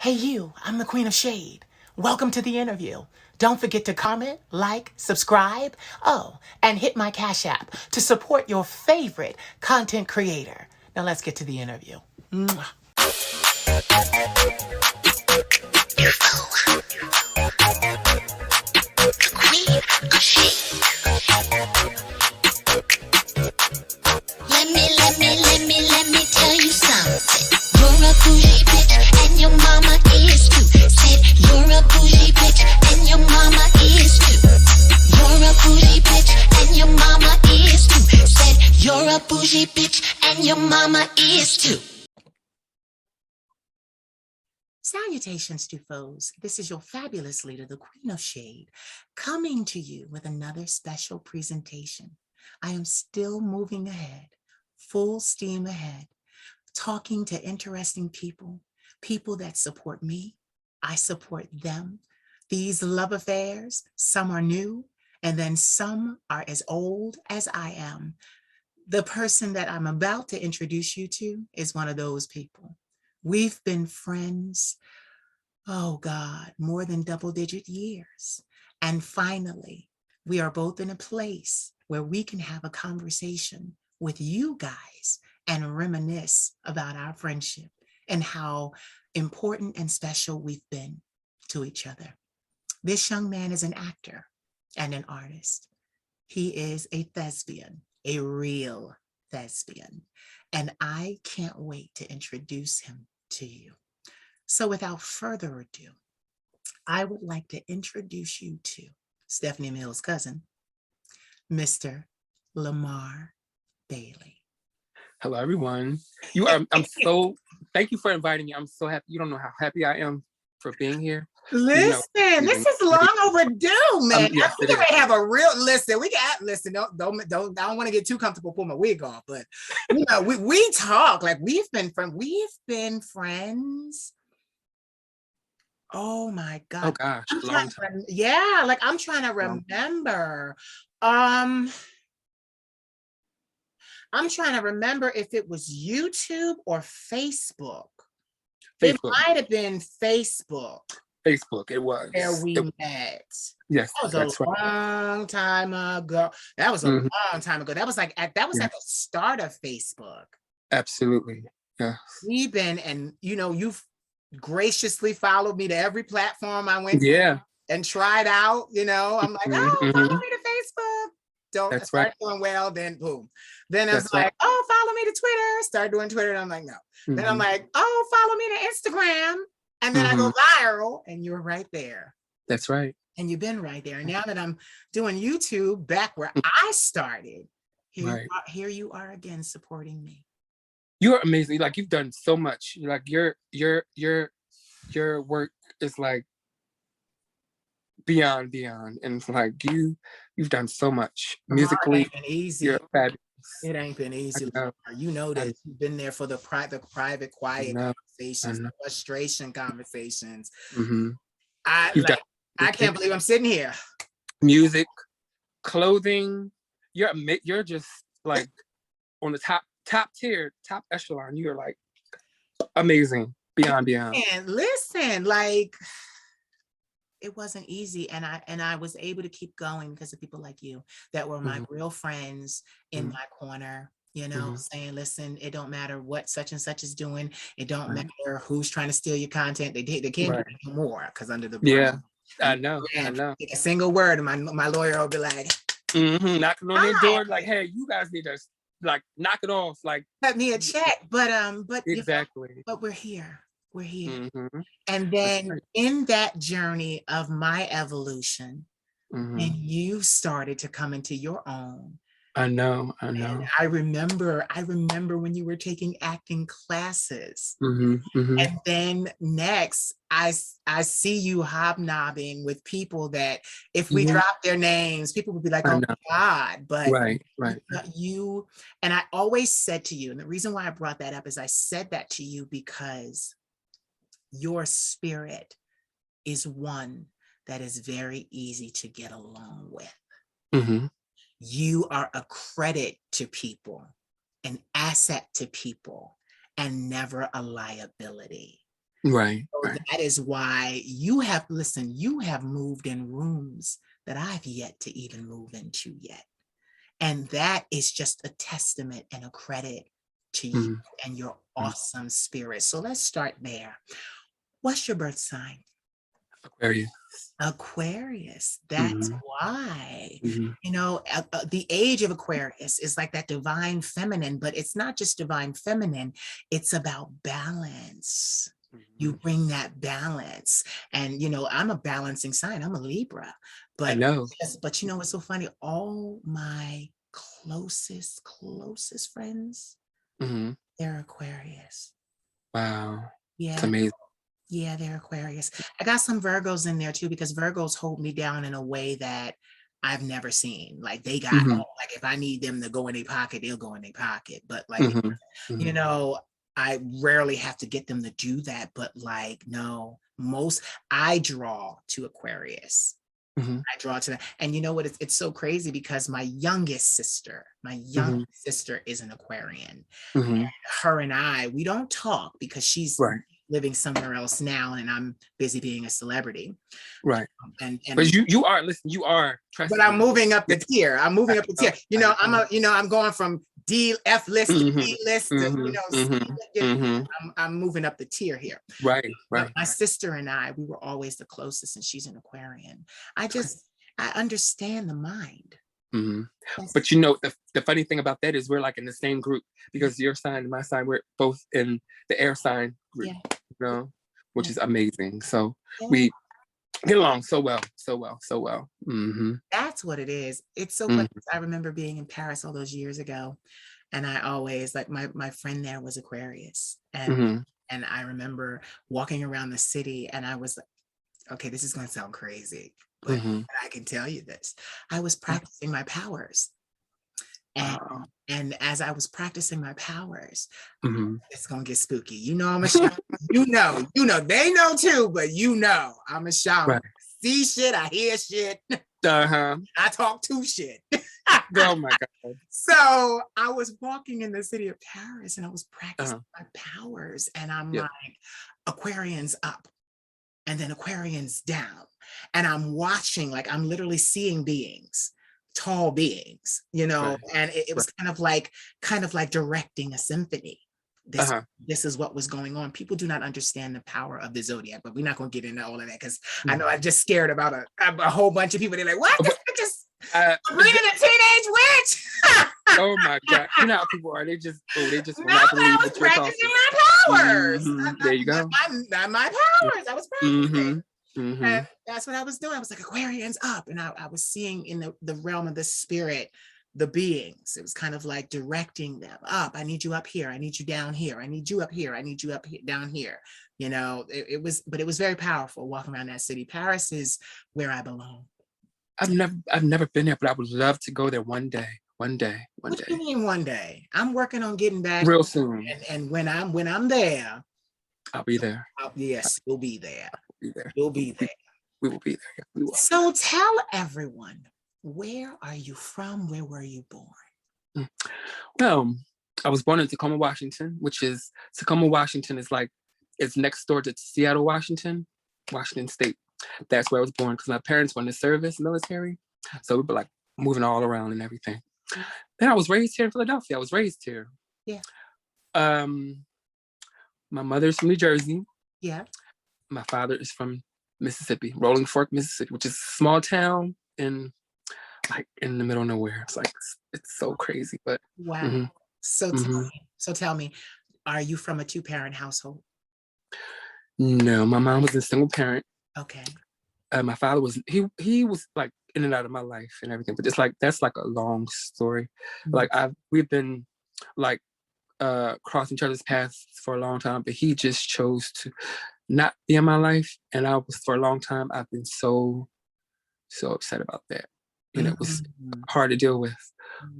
Hey you, I'm the Queen of Shade. Welcome to the interview. Don't forget to comment, like, subscribe, and hit my Cash App to support your favorite content creator. Now let's get to the interview. Mwah. Let me tell you something. You're a bougie bitch and your mama is too. Said you're a bougie bitch and your mama is too. You're a bougie bitch and your mama is too. Said you're a bougie bitch and your mama is too. Salutations to foes. This is your fabulous leader, the Queen of Shade, coming to you with another special presentation. I am still moving ahead, full steam ahead, talking to interesting people, people that support me. I support them. These love affairs, some are new, and then some are as old as I am. The person that I'm about to introduce you to is one of those people. We've been friends, oh God, more than double-digit years. And finally, we are both in a place where we can have a conversation with you guys and reminisce about our friendship and how important and special we've been to each other. This young man is an actor and an artist. He is a thespian, a real thespian, and I can't wait to introduce him to you. So without further ado, I would like to introduce you to Stephanie Mills' cousin, Mr. Lamar Bailey. Hello, everyone. Thank you for inviting me. I'm so happy. You don't know how happy I am for being here. Listen, this is long overdue, man. Yes, we can have a real listen. We got listen. I don't want to get too comfortable. Pull my wig off, but you know, we talk like we've been friends. Oh my God. Oh gosh, long time. Yeah, like I'm trying to remember. I'm trying to remember if it was YouTube or Facebook. It might have been Facebook. Facebook, it was. Where we met. Yes, that was a long time ago. That was a long time ago. That was like at the start of Facebook. Absolutely. Yeah. We've been, and you know, you've graciously followed me to every platform I went to and tried out. You know, I'm like, follow me to Facebook. Don't start doing well, then boom. Then I was like, follow me to Twitter. Start doing Twitter, and I'm like, no. Then I'm like, follow me to Instagram. And then I go viral, and you're right there. That's right. And you've been right there. And now that I'm doing YouTube back where I started, here you are again supporting me. You're amazing. Like you've done so much. Like your work is like beyond, and like you've done so much musically. It ain't been easy. You're fabulous. It ain't been easy. You know that you've been there for the private, quiet conversations, the frustration conversations. I can't believe I'm sitting here. Music, clothing. You're just like on the top tier, top echelon. You're like amazing, beyond. And listen, like it wasn't easy, and I was able to keep going because of people like you that were my real friends in my corner, you know, saying, listen, it don't matter what such and such is doing, it don't matter who's trying to steal your content, they can't do it anymore because under the I know. Take a single word and my lawyer will be like knocking on their door like, hey, you guys need to like knock it off, like cut me a check, but exactly, you know, but we're here. And then in that journey of my evolution, and you started to come into your own. I know. And I remember when you were taking acting classes. And then next, I see you hobnobbing with people that if we drop their names, people would be like, oh my God. But right. You, and I always said to you, and the reason why I brought that up is I said that to you because your spirit is one that is very easy to get along with. You are a credit to people, an asset to people, and never a liability. Right. So that is why you have moved in rooms that I've yet to even move into yet. And that is just a testament and a credit to you Mhm. and your awesome spirit. So let's start there. What's your birth sign? Aquarius. Aquarius. That's Mhm. why, Mhm. the age of Aquarius is like that divine feminine, but it's not just divine feminine, it's about balance. You Mhm. bring that balance. And, I'm a balancing sign, I'm a Libra, I but, know. but what's so funny? All my closest friends, Mhm. they're Aquarius. Wow. It's Yeah. amazing. Yeah, they're Aquarius. I got some Virgos in there too, because Virgos hold me down in a way that I've never seen. Like they got, Mhm. like if I need them to go in their pocket, they'll go in their pocket. But like, Mhm. you Mhm. know, I rarely have to get them to do that. But like, no, I draw to Aquarius. Mhm. I draw to that. And you know what? It's so crazy because my youngest sister Mhm. is an Aquarian. Mhm. Her and we don't talk because she's Right. living somewhere else now and I'm busy being a celebrity. Right. And But you are, listen, you are, but trust I'm me. moving up Yeah, the tier. I'm I moving up the tier. know. I know. I'm going from D F list to Mhm. D list to Mhm. C. Mhm. Mhm. I'm moving up the tier here. Right. But Right. my sister and we were always the closest, and she's an Aquarian. I understand the mind. Mhm. That's But the funny thing about that is we're like in the same group because your sign and my sign, we're both in the air sign group, yeah, which yeah, is amazing. So yeah. we get along so well, so well, so well. Mm-hmm. That's what it is. It's so funny. Mm-hmm. I remember being in Paris all those years ago, and I always like my friend there was Aquarius, Mm-hmm. and I remember walking around the city, and I was like, okay, this is going to sound crazy, but Mm-hmm. I can tell you this. I was practicing my powers, and Wow. as I was practicing my powers, Mm-hmm. it's gonna get spooky. I'm a shaman. They know too, but I'm a shaman. Right. See shit, I hear shit, Uh-huh. I talk to shit. Oh my God. So I was walking in the city of Paris and I was practicing Uh-huh. my powers, and I'm Yep. like, Aquarians up and then Aquarians down. And I'm watching, like, I'm literally seeing beings, tall beings, Right. and it Right. was kind of like directing a symphony. This Uh-huh. this is what was going on. People do not understand the power of the zodiac, but we're not going to get into all of that because I Mm-hmm. know I just scared about a whole bunch of people. They're like, what? But, Just uh, reading a teenage witch. oh my God. You know how people are. They just will No, not I believe was what you're practicing talking. my powers. Mm-hmm. There you go. Not my powers. I was practicing. Mm-hmm. Mm-hmm. And that's what I was doing. I was like, Aquarians up. And I was seeing in the realm of the spirit, the beings. It was kind of like directing them up. I need you up here. I need you down here. I need you up here. I need you up here, down here. But it was very powerful walking around that city. Paris is where I belong. I've never been there, but I would love to go there one day. One day. One What do you day. mean one day? I'm working on getting back. Real soon. And when I'm there, I'll be there. yes, you'll be there. I'll be there. You'll be there. We will be there. Yeah, we will. So tell everyone, where are you from? Where were you born? Mm. Well, I was born in Tacoma, Washington, Tacoma, Washington is like, it's next door to Seattle, Washington State. That's where I was born because my parents were in the service, military. So we were like moving all around and everything. Then I was raised here in Philadelphia. I was raised here. Yeah. My mother's from New Jersey. Yeah. My father is from Mississippi, Rolling Fork, Mississippi, which is a small town in the middle of nowhere. It's like, it's so crazy, but Wow. mhm, So mhm. tell me, are you from a two-parent household? No, my mom was a single parent. Okay. My father was he was like in and out of my life and everything, but it's like that's like a long story. Like we've been like crossing each other's paths for a long time, but he just chose to not be in my life, and I was for a long time. I've been so upset about that. It was hard to deal with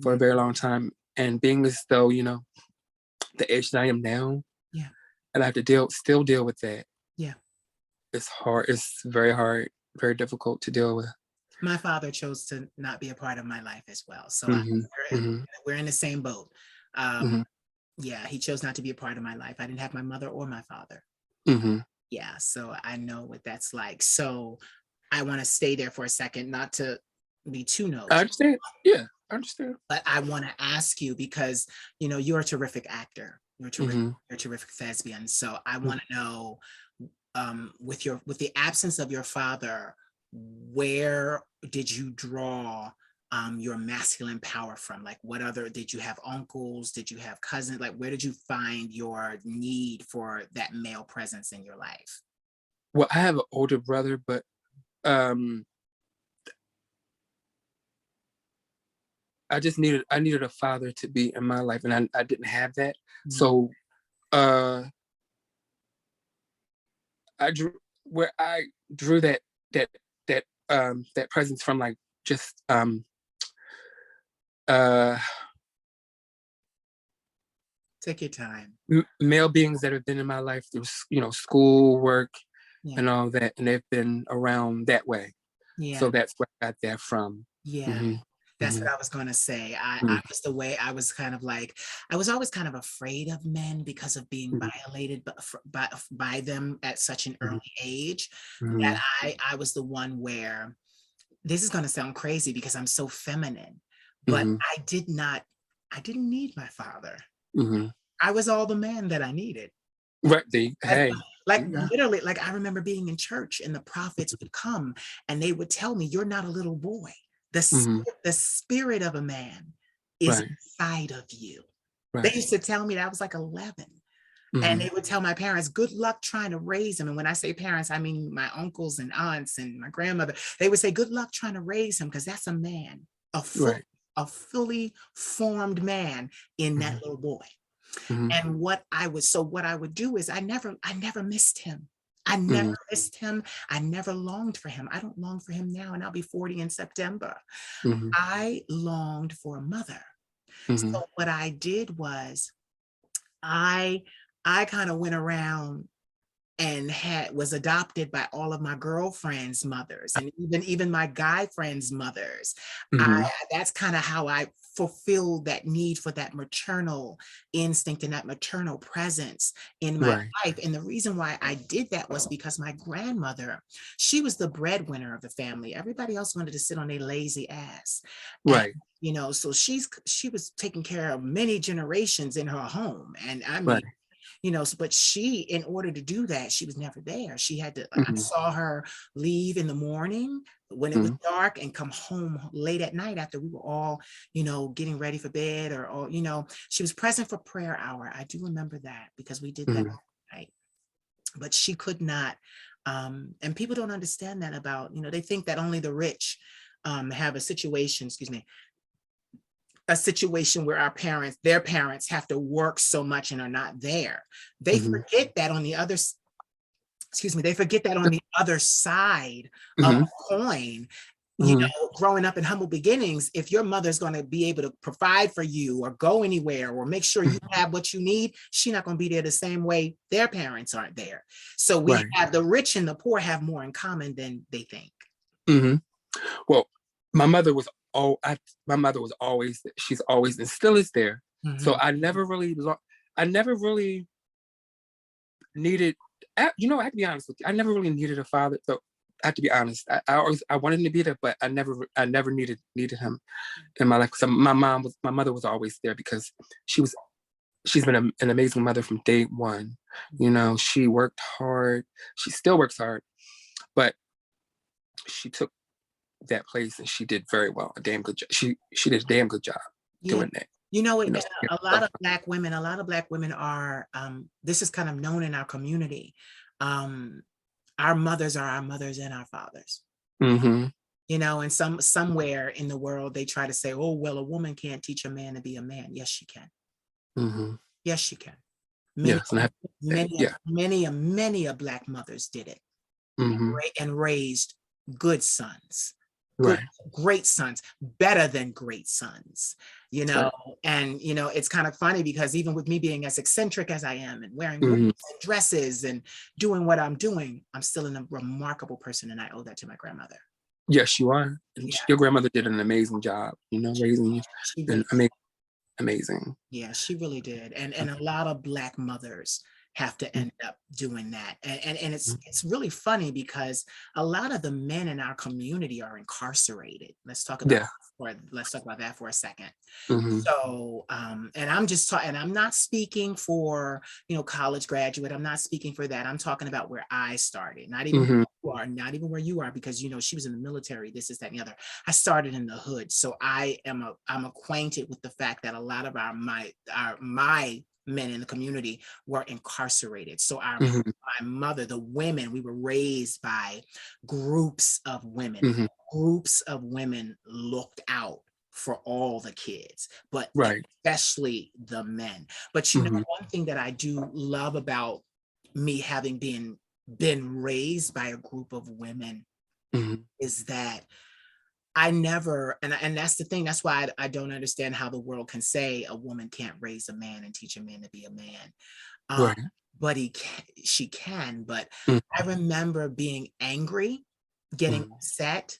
for a very long time, and being as though the age that I am now, Yeah. and I have to still deal with that. Yeah. It's hard. It's very hard, very difficult to deal with. My father chose to not be a part of my life as well. So Mm-hmm. we're in the same boat. Mm-hmm. Yeah, he chose not to be a part of my life. I didn't have my mother or my father. Mm-hmm. Yeah, so I know what that's like. So I want to stay there for a second, not to be too I nosy, understand. Yeah, I understand. but I want to ask you because you're a terrific actor. Mm-hmm. You're a terrific thespian. So I want to know, with the absence of your father, where did you draw your masculine power from? Like, what other did you have uncles? Did you have cousins? Like, where did you find your need for that male presence in your life? Well, I have an older brother, but um, I needed a father to be in my life, and I didn't have that. Mhm. So I drew where I drew that that presence from, like, just uh Take your time. male beings that have been in my life through school, work, Yeah, and all that, and they've been around that way. So yeah, that's where I got that from. yeah. Hmm. That's Hmm. what I was going to say. I Hmm. was the way I was kind of like, I was always kind of afraid of men because of being Hmm. violated by them at such an early age, that Hmm. I was the one where, this is going to sound crazy because I'm so feminine, but Hmm. I didn't need my father. Hmm. I was all the man that I needed. Right. Like, Hey. Yeah. literally, like I remember being in church and the prophets would come and they would tell me, "You're not a little boy. Hmm. The spirit of a man is Right. inside of you." They Right. used to tell me that I was like 11. And Hmm. they would tell my parents, "Good luck trying to raise him." And when I say parents, I mean my uncles and aunts and my grandmother. They would say, "Good luck trying to raise him because that's a man, Right. a fully formed man in that Hmm. little boy." Hmm. And what I would do is I never missed him. I never Hmm. missed him. I never longed for him. I don't long for him now, and I'll be 40 in September. Hmm. I longed for a mother. Hmm. So what I did was I I kind of went around and was adopted by all of my girlfriends' mothers and even my guy friends' mothers. I Hmm. That's kind of how I fulfilled that need for that maternal instinct and that maternal presence in my Right. life. And the reason why I did that was because my grandmother, she was the breadwinner of the family. Everybody else wanted to sit on their lazy ass. And Right. so she was taking care of many generations in her home. And I mean, Right. but she, in order to do that, she was never there. She had to, like, I Hmm. saw her leave in the morning when it was Hmm. dark and come home late at night after we were all, getting ready for bed or, she was present for prayer hour. I do remember that because we did that Hmm. at night, but she could not. And people don't understand that about, they think that only the rich have a situation, excuse me, a situation where their parents have to work so much and are not there. They Hmm. forget that on the other, excuse me, they forget that on the other side of Hmm. the coin, Hmm. growing up in humble beginnings, if your mother's going to be able to provide for you or go anywhere or make sure you have what you need, she's not going to be there the same way their parents aren't there. So we Right. have the rich and the poor have more in common than they think. Hmm. Well, my mother was my mother was always, she's always and still is there. So Mhm. I never really needed, I have to be honest with you. I never really needed a father. So I have to be honest. I wanted him to be there, but I never needed him in my life. So my mother was always there because she's been an amazing mother from day one. She worked hard. She still works hard, but she took that place and she did very well. A damn good job. She did a damn good job Yeah. doing that. And Yeah. a lot of black women are, this is kind of known in our community. Um, our mothers are our mothers and our fathers. Mm-hmm. And somewhere in the world they try to say, "Oh, well, a woman can't teach a man to be a man." Yes, she can. Mm-hmm. Yes, she can. Many, Yes, and I have to say, many, yeah. many a black mothers did it Mm-hmm. and raised good sons, good, Right. great sons, better than great sons, you That's know. right. And it's kind of funny because even with me being as eccentric as I am and wearing wigs Mm-hmm. and dresses and doing what I'm doing, I'm still a remarkable person, and I owe that to my grandmother. Yes, you are. And Yeah, your grandmother did an amazing job, raising you, she and really, amazing. yeah, she really did. And a lot of black mothers have to end up doing that. And it's really funny because a lot of the men in our community are incarcerated. Yeah. Let's talk about that for a second. Mm-hmm. So, and I'm just talking, and I'm not speaking for, college graduate. I'm not speaking for that. I'm talking about where I started, not even Mm-hmm. where you are, not even where you are, because, she was in the military, this, is that, and the other. I started in the hood. So I'm acquainted with the fact that a lot of my men in the community were incarcerated. So Mm-hmm. my mother, the women, we were raised by groups of women. Mm-hmm. Groups of women looked out for all the kids, but Right. especially the men. But Mm-hmm. one thing that I do love about me having been raised by a group of women Mm-hmm. is that I never, and that's the thing. That's why I don't understand how the world can say a woman can't raise a man and teach a man to be a man. Um, Right. but she can. But Mm-hmm. I remember being angry, getting Mm-hmm. upset,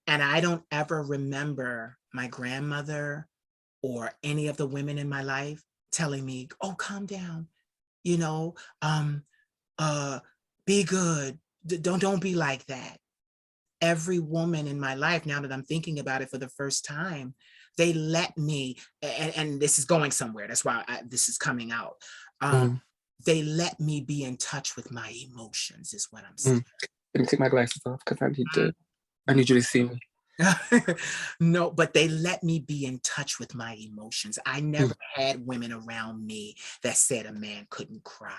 and I don't ever remember my grandmother or any of the women in my life telling me, "Oh, calm down, you know, um, be good. Don't be like that." Every woman in my life, now that I'm thinking about it for the first time, they let me, and this is going somewhere. That's why this is coming out. Mm-hmm. They let me be in touch with my emotions, is what I'm saying. Mm-hmm. Let me take my glasses off because I need you to see me. No, but they let me be in touch with my emotions. I never had women around me that said a man couldn't cry.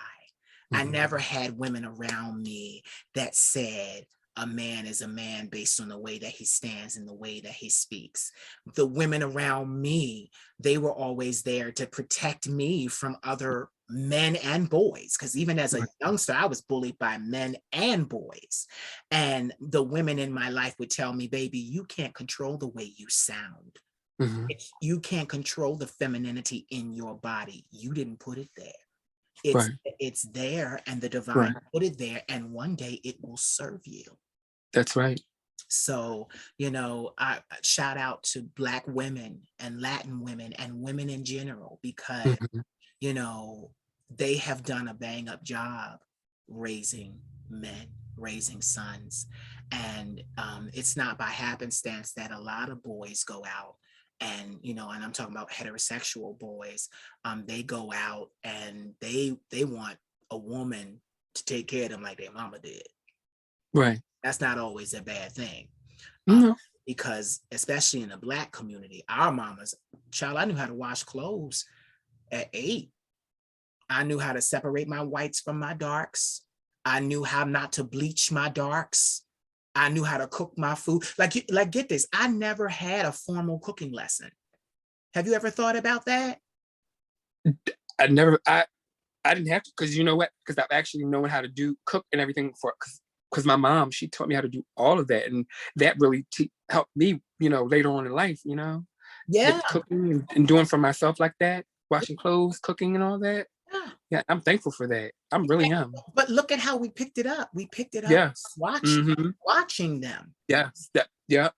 I Mm-hmm. never had women around me that said a man is a man based on the way that he stands and the way that he speaks. The women around me, they were always there to protect me from other men and boys, because even as a youngster, I was bullied by men and boys. And the women in my life would tell me, "Baby, you can't control the way you sound. Mm-hmm. You can't control the femininity in your body. You didn't put it there. Right. It's there, and the divine Right. put it there, and one day it will serve you." That's right. So, I shout out to Black women and Latin women and women in general, because, Mm-hmm. they have done a bang up job raising men, raising sons. And it's not by happenstance that a lot of boys go out and I'm talking about heterosexual boys, they go out and they want a woman to take care of them like their mama did. Right. That's not always a bad thing. No. Because especially in the Black community, our mamas, child, I knew how to wash clothes at 8. I knew how to separate my whites from my darks. I knew how not to bleach my darks. I knew how to cook my food. Like get this, I never had a formal cooking lesson. Have you ever thought about that? I didn't have to, because you know what? Because I've actually known how to cook and everything because my mom, she taught me how to do all of that. And that really helped me, later on in life, Yeah. with cooking and doing for myself like that, washing clothes, cooking and all that. Yeah. Yeah, I'm thankful for that. I'm really am. But look at how we picked it up. We picked it up Yes. watching them. Yes. Yeah.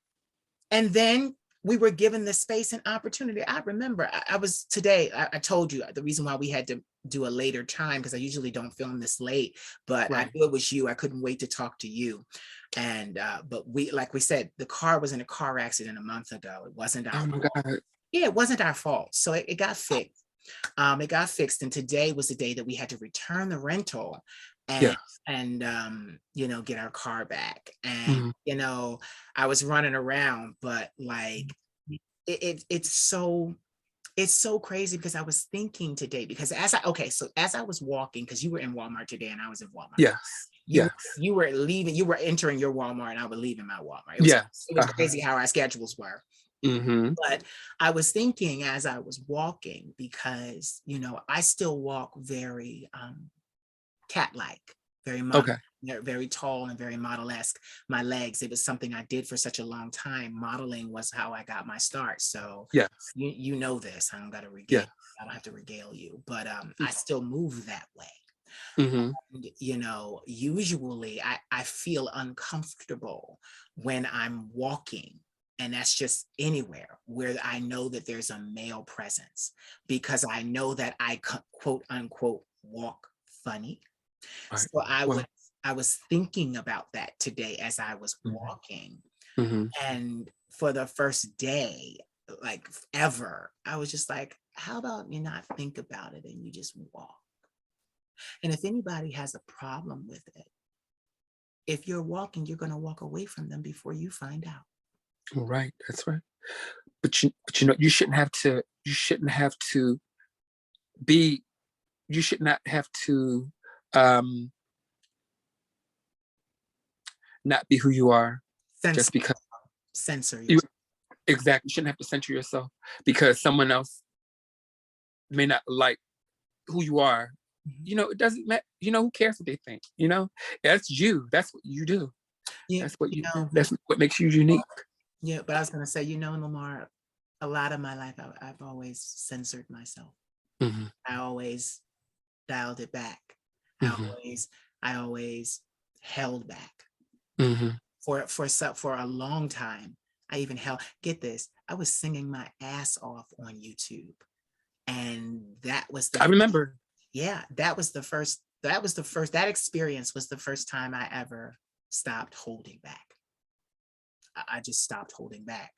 And then we were given the space and opportunity. I remember I was today, I told you the reason why we had to do a later time, because I usually don't film this late, but I knew it was you. I couldn't wait to talk to you. And but like we said, the car was in a car accident a month ago. It wasn't our Oh my fault. God. Yeah, it wasn't our fault. So it got fixed. It got fixed. And today was the day that we had to return the rental and get our car back. And I was running around, but like it's so crazy, because I was thinking today, because as I was walking, because you were in Walmart today and I was in Walmart. Yes. You were leaving, you were entering your Walmart and I was leaving my Walmart. It was crazy how our schedules were. But I was thinking as I was walking, because I still walk very cat-like, very model, very tall and very model-esque. My legs, it was something I did for such a long time. Modeling was how I got my start. So you know this. I don't got to regale. I don't have to regale you, but I still move that way. And, usually I feel uncomfortable when I'm walking. And that's just anywhere where I know that there's a male presence, because I know that I quote unquote walk funny. Right. So Well, I was thinking about that today as I was mhm, walking. mhm. And for the first day, like ever, I was just like, how about you not think about it and you just walk? And if anybody has a problem with it, if you're walking, you're going to walk away from them before you find out. Right. That's right. But you know, you shouldn't have to be, you should not have to um not be who you are Censor, just because censor you yourself. exactly, you shouldn't have to censor yourself because someone else may not like who you are. Mhm. You know, it doesn't matter. You know, who cares what they think? You know, that's you. That's what you do. Yeah, That's what you you know, do. That's what makes you unique. yeah, but I was going to say, Lamar, a lot of my life, I've always censored myself. Hmm. I always dialed it back. I Hmm. always, I always held back Hmm. for a long time. I even held, get this, I was singing my ass off on YouTube. And that was I remember. yeah, that experience was the first time I ever stopped holding back. I just stopped holding back.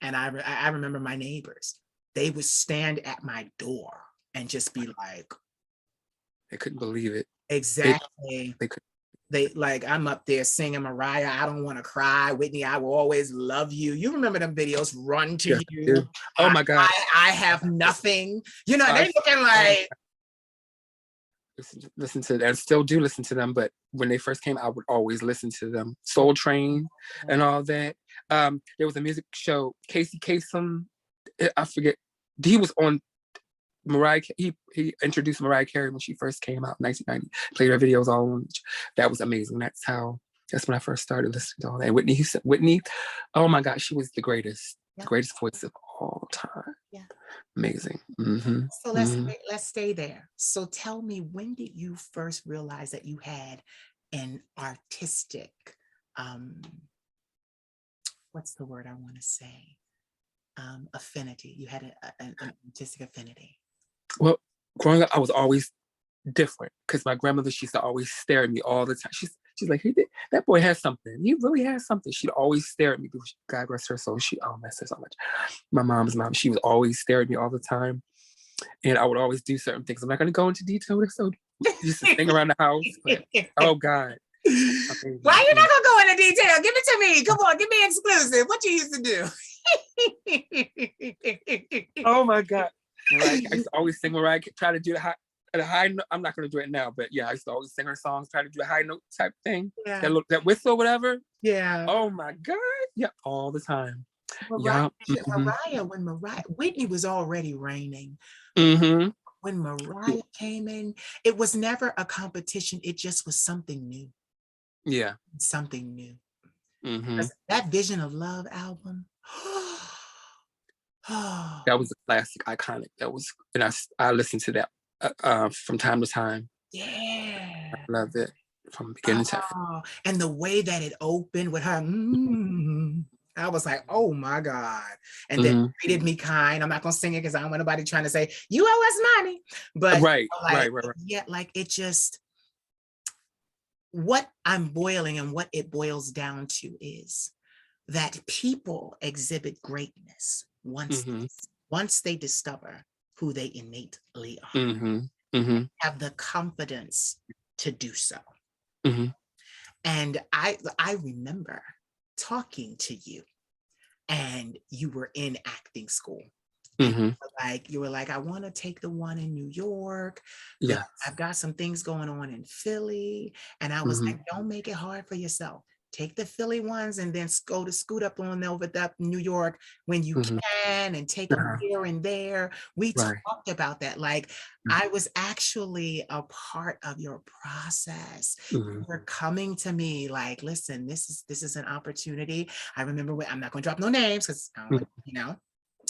And I remember my neighbors, they would stand at my door and just be like, They couldn't believe it. They exactly. they could. They like, I'm up there singing Mariah, I don't want to cry. Whitney, I will always love you. You remember them videos, Run to Yes, I You. do. Oh my God. I have nothing. I They looking oh my like, listen to that. I still do listen to them, but when they first came, I would always listen to them. Soul Train and all that. There was a music show, Casey Kasem. I forget. He was on Mariah. He introduced Mariah Carey when she first came out in 1990. Played her videos all on. That was amazing. That's when I first started listening to all that. Whitney Houston. Whitney. Oh my God, she was the greatest. yeah, The greatest voice of all time. yeah. Amazing. Hmm. So Hmm. let's stay there. So tell me, when did you first realize that you had an artistic, um, what's the word I want to say? Affinity. You had an artistic affinity. Well, growing up, I was always different because my grandmother, she used to always stare at me all the time. She's like, that boy has something. He really has something. She'd always stare at me. God rest her soul. She miss her so much. My mom's mom, she would always stare at me all the time, and I would always do certain things. I'm not going to go into detail. So just to sing around the house, but oh God, Why amazing. you not gonna go into detail? Give it to me. Come on, give me exclusive. What you used to do? Oh my God, Mariah, I used to always sing Mariah, try to do at a high note. I'm not going to do it now, but yeah, I used to always sing her songs, try to do a high note type thing. Yeah, That whistle, whatever. yeah. Oh my God. Yeah, all the time. Mariah, Yeah. Hmm. when Whitney was already reigning, but Hmm. when Mariah came in, it was never a competition. It just was something new, Yeah. something new. Hmm. That Vision of Love album. That was a classic, iconic. That was, and I listened to that from time to time. I Yeah. loved it from beginning to end. Oh, and the way that it opened with her, I was like, oh my God. And then Hmm. Treated Me Kind. I'm not gonna sing it because I don't want nobody trying to say, you owe us money. But Right, like, right. yeah, like it just, what I'm boiling and what it boils down to is that people exhibit greatness Hmm. once they discover who they innately are, Hmm. Hmm. have the confidence to do so. Hmm. And I remember talking to you, and you were in acting school. And Hmm. you were like, I want to take the one in New York, but Yeah. I've got some things going on in Philly. And I was Hmm. like, don't make it hard for yourself. Take the Philly ones and then scoot up on over to New York when you Hmm. can, and take them here and there. We Right. talked about that. Like, I was actually a part of your process. Hmm. You were coming to me like, listen, this is an opportunity. I remember when, I'm not going to drop no names because I don't want,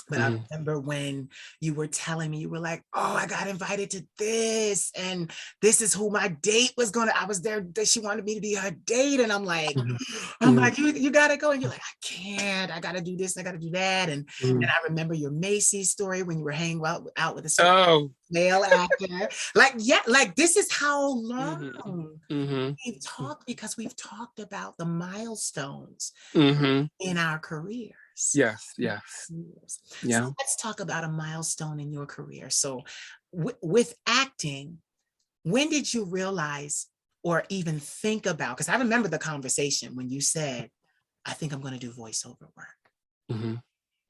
But I remember when you were telling me, you were like, oh, I got invited to this, and this is who my date was going to, I was there, that she wanted me to be her date. And I'm like, you got to go. And you're like, I can't, I got to do this, I got to do that. And I remember your Macy's story when you were hanging out with a certain male actor. Like, yeah, like this is how long we've talked, because we've talked about the milestones in our careers. Yes. Yeah. So let's talk about a milestone in your career. So with acting, when did you realize or even think about, because I remember the conversation when you said, I think I'm going to do voiceover work.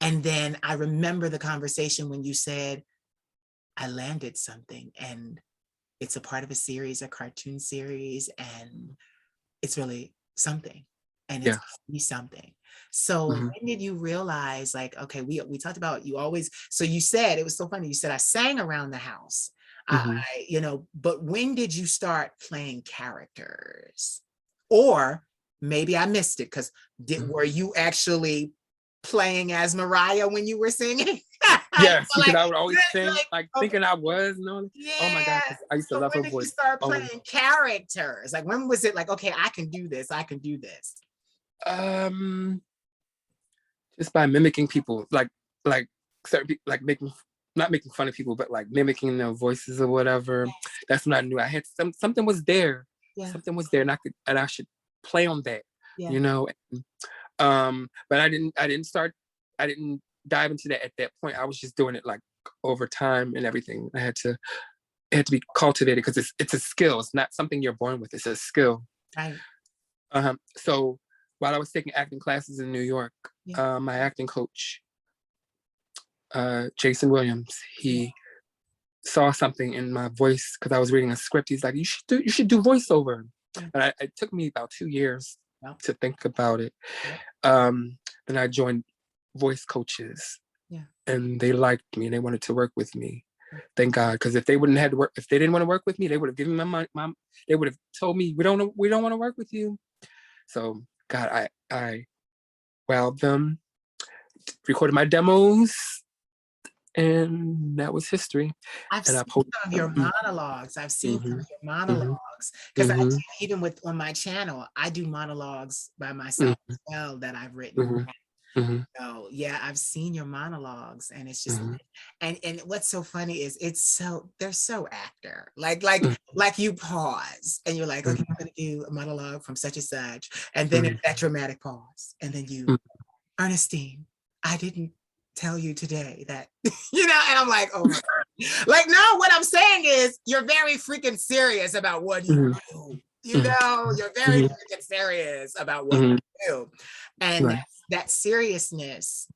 And then I remember the conversation when you said, I landed something and it's a part of a series, a cartoon series, and it's really something, and it's be something. So when did you realize, like, okay, we talked about, you always, so you said, it was so funny, you said, I sang around the house, but when did you start playing characters? Or maybe I missed it, because were you actually playing as Mariah when you were singing? Yes, because I would always sing, like thinking I was, oh my God, I used to love her voice. When did you start playing characters? Like, when was it like, okay, I can do this, I can do this? Just by mimicking people, like certain people, like not making fun of people, but like mimicking their voices or whatever. That's when I knew I had something was there. Something was there, and I should play on that. But I didn't dive into that at that point. I was just doing it like over time and everything. It had to be cultivated, because it's a skill. It's not something you're born with. It's a skill. Right. So while I was taking acting classes in New York, my acting coach, Jason Williams, he saw something in my voice, because I was reading a script. He's like, you should do voiceover. And it took me about 2 years to think about it. Then I joined voice coaches, and they liked me and they wanted to work with me. Thank God, because if they didn't want to work with me, they would have given me my money. They would have told me, we don't want to work with you. So God, I wowed them, recorded my demos, and that was history. I've seen some of your monologues. Because even on my channel, I do monologues by myself as well that I've written. So yeah, I've seen your monologues, and it's just, and what's so funny is they're so actor, like you pause and you're like, okay, I'm gonna do a monologue from such and such, and then it's that dramatic pause, and then you, Ernestine, I didn't tell you today that, and I'm like, oh my God. Like, no, what I'm saying is you're very freaking serious about what you do. You're very freaking serious about what you do. And that seriousness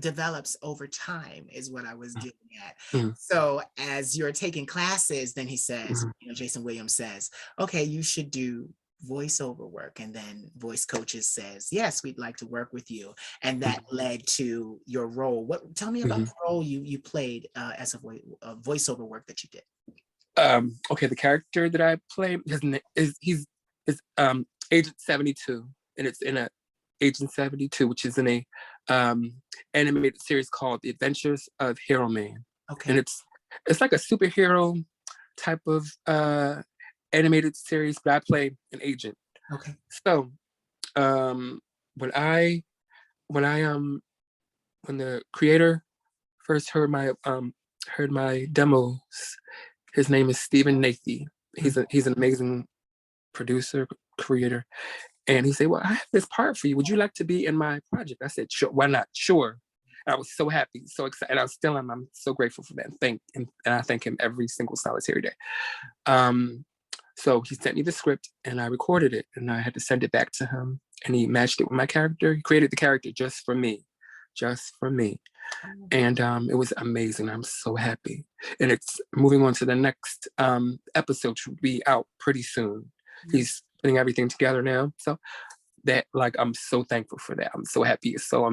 develops over time, is what I was getting at. So as you're taking classes, then he says, Jason Williams says, okay, you should do voiceover work. And then voice coaches says, yes, we'd like to work with you. And that led to your role. Tell me about the role you played as a voiceover work that you did. Okay, the character that I play, he's Agent 72, and it's in a Agent 72, which is in a animated series called The Adventures of Hero Man. Okay. And it's like a superhero type of animated series, but I play an agent. Okay. So when the creator first heard my demos, his name is Stephen Nathy. He's an amazing producer, creator. And he said, well, I have this part for you. Would you like to be in my project? I said, sure, why not? Sure. And I was so happy, so excited. And I'm so grateful for that. And I thank him every single solitary day. So he sent me the script and I recorded it, and I had to send it back to him, and he matched it with my character. He created the character just for me. And it was amazing. I'm so happy. And it's moving on to the next episode, to be out pretty soon. He's putting everything together now. So that, like, I'm so thankful for that. I'm so happy. It's so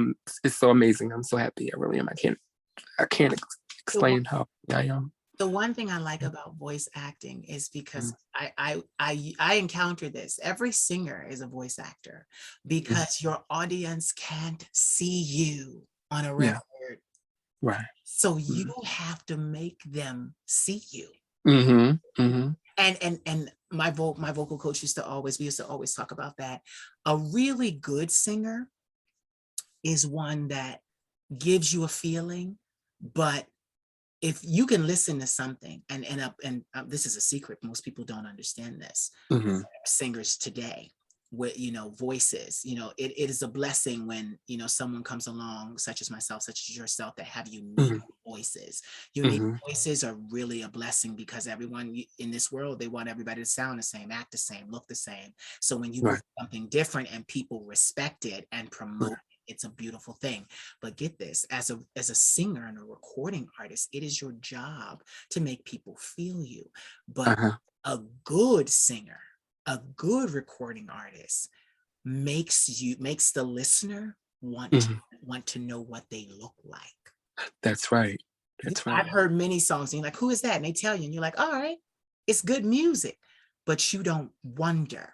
amazing. I'm so happy. I really am. I can't explain how I am. The one thing I like about voice acting is because I encounter this. Every singer is a voice actor, because your audience can't see you on a record Right. So you have to make them see you. Mm-hmm. Mm-hmm. And my vocal coach we used to always talk about that. A really good singer is one that gives you a feeling, but if you can listen to something and this is a secret, most people don't understand this. Mm-hmm. Singers today with voices, it is a blessing when someone comes along, such as myself, such as yourself, that have unique voices. Unique Mm-hmm. voices are really a blessing, because everyone in this world, they want everybody to sound the same, act the same, look the same. So when you do Right. something different and people respect it and promote Right. it's a beautiful thing. But get this, as a singer and a recording artist, it is your job to make people feel you. But Uh-huh. a good singer, a good recording artist makes the listener Mm-hmm. want to know what they look like. That's right. That's I've right. heard many songs and you're like, who is that? And they tell you, and you're like, all right, it's good music. But you don't wonder,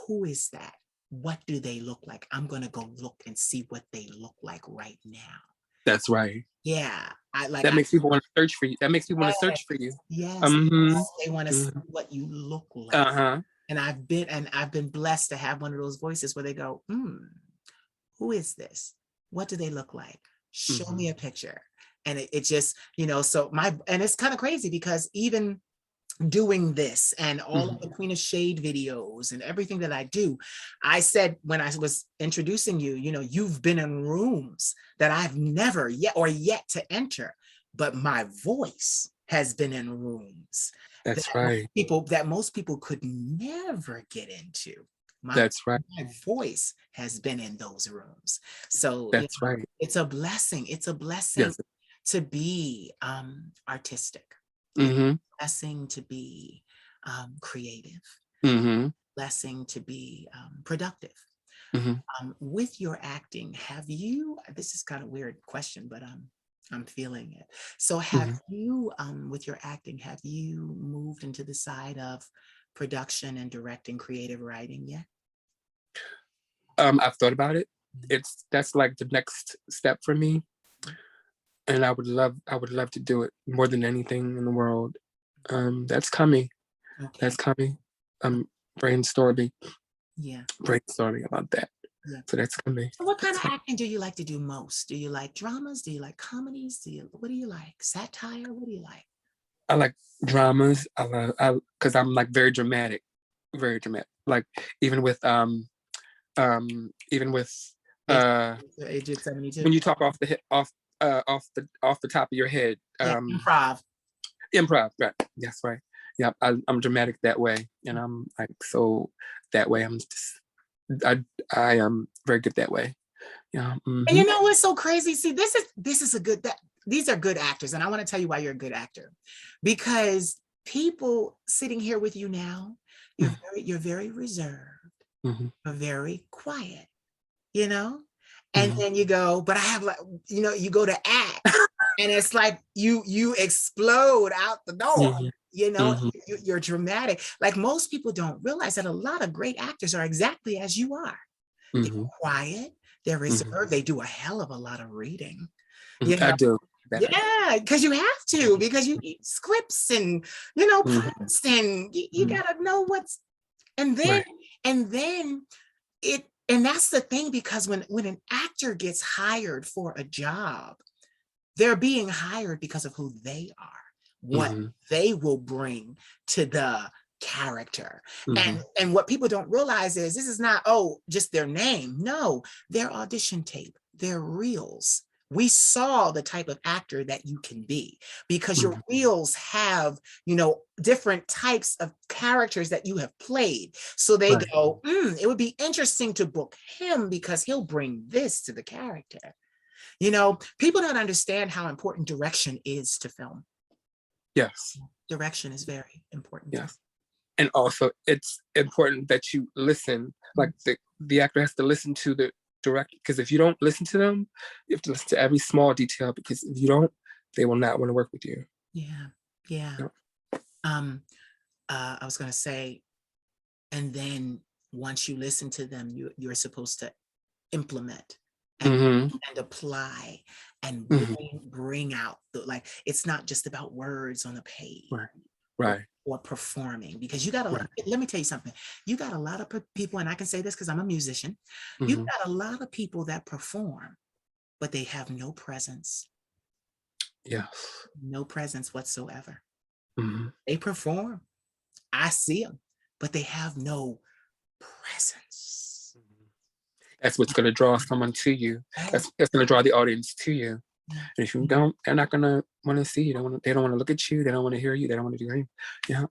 who is that? What do they look like? I'm going to go look and see what they look like right now. That's right. Yeah. That makes people want to search for you. That makes people want to search for you. Yes. Mm-hmm. They want to see Mm-hmm. what you look like. Uh-huh. And I've been blessed to have one of those voices where they go, who is this? What do they look like? Show Mm-hmm. me a picture. And it just, so and it's kind of crazy, because even doing this and all Mm-hmm. of the Queen of Shade videos and everything that I do, I said when I was introducing you, you've been in rooms that I've never yet to enter, but my voice has been in rooms That's right. that most people could never get into. That's right. My voice has been in those rooms. So That's right. it's a blessing. It's a blessing Yes. to be artistic. Mm-hmm. Blessing to be creative, Mm-hmm. blessing to be productive. Mm-hmm. With your acting, this is kind of a weird question, but I'm feeling it. So have Mm-hmm. you, with your acting, have you moved into the side of production and directing, creative writing yet? I've thought about it. That's like the next step for me. And I would love to do it more than anything in the world. That's coming. Okay. That's coming. I'm brainstorming Yeah. about that. Yeah. So that's coming. So what kind of acting do you like to do most? Do you like dramas? Do you like comedies? What do you like? Satire? What do you like? I like dramas. Because I'm like very dramatic. Very dramatic. Like even with even with Age 72. when you talk off the hip off the top of your head. Yeah, improv. Improv, right. That's right. Yeah, I'm dramatic that way. And I'm like, so that way I am very good that way. Yeah. Mm-hmm. And you know what's so crazy? See, this is these are good actors. And I want to tell you why you're a good actor. Because people sitting here with you now, you're very reserved, Mm-hmm. you're very quiet, and Mm-hmm. then you go, but I have you go to act and it's like you explode out the door. Mm-hmm. You're dramatic. Like most people don't realize that a lot of great actors are exactly as you are. They're Mm-hmm. quiet, they're reserved, Mm-hmm. they do a hell of a lot of reading. I do. Yeah, because you have to, because you eat scripts and prints, and you gotta know what's and then Right. and then and that's the thing, because when an actor gets hired for a job, they're being hired because of who they are, what Mm-hmm. they will bring to the character. Mm-hmm. And what people don't realize is this is not just their name. No, their audition tape, their reels. We saw the type of actor that you can be, because your reels have different types of characters that you have played. So they Right. go, it would be interesting to book him because he'll bring this to the character. People don't understand how important direction is to film. Yes. Direction is very important. Yes. And also it's important that you listen. Like the actor has to listen to the director, because if you don't listen to them, you have to listen to every small detail, because if you don't, they will not want to work with you. Yeah. Yeah. I was going to say, and then once you listen to them, you're supposed to implement and apply and bring out like it's not just about words on a page. Right. Or performing, because you got to let me tell you something. You got a lot of people, and I can say this because I'm a musician. You got a lot of people that perform, but they have no presence. Yes. No presence whatsoever. They perform. I see them, but they have no presence. That's what's going to draw someone to you. That's going to draw the audience to you. And if you don't, they're not gonna want to see you. They don't want to look at you. They don't want to hear you. They don't want to do anything. Yeah.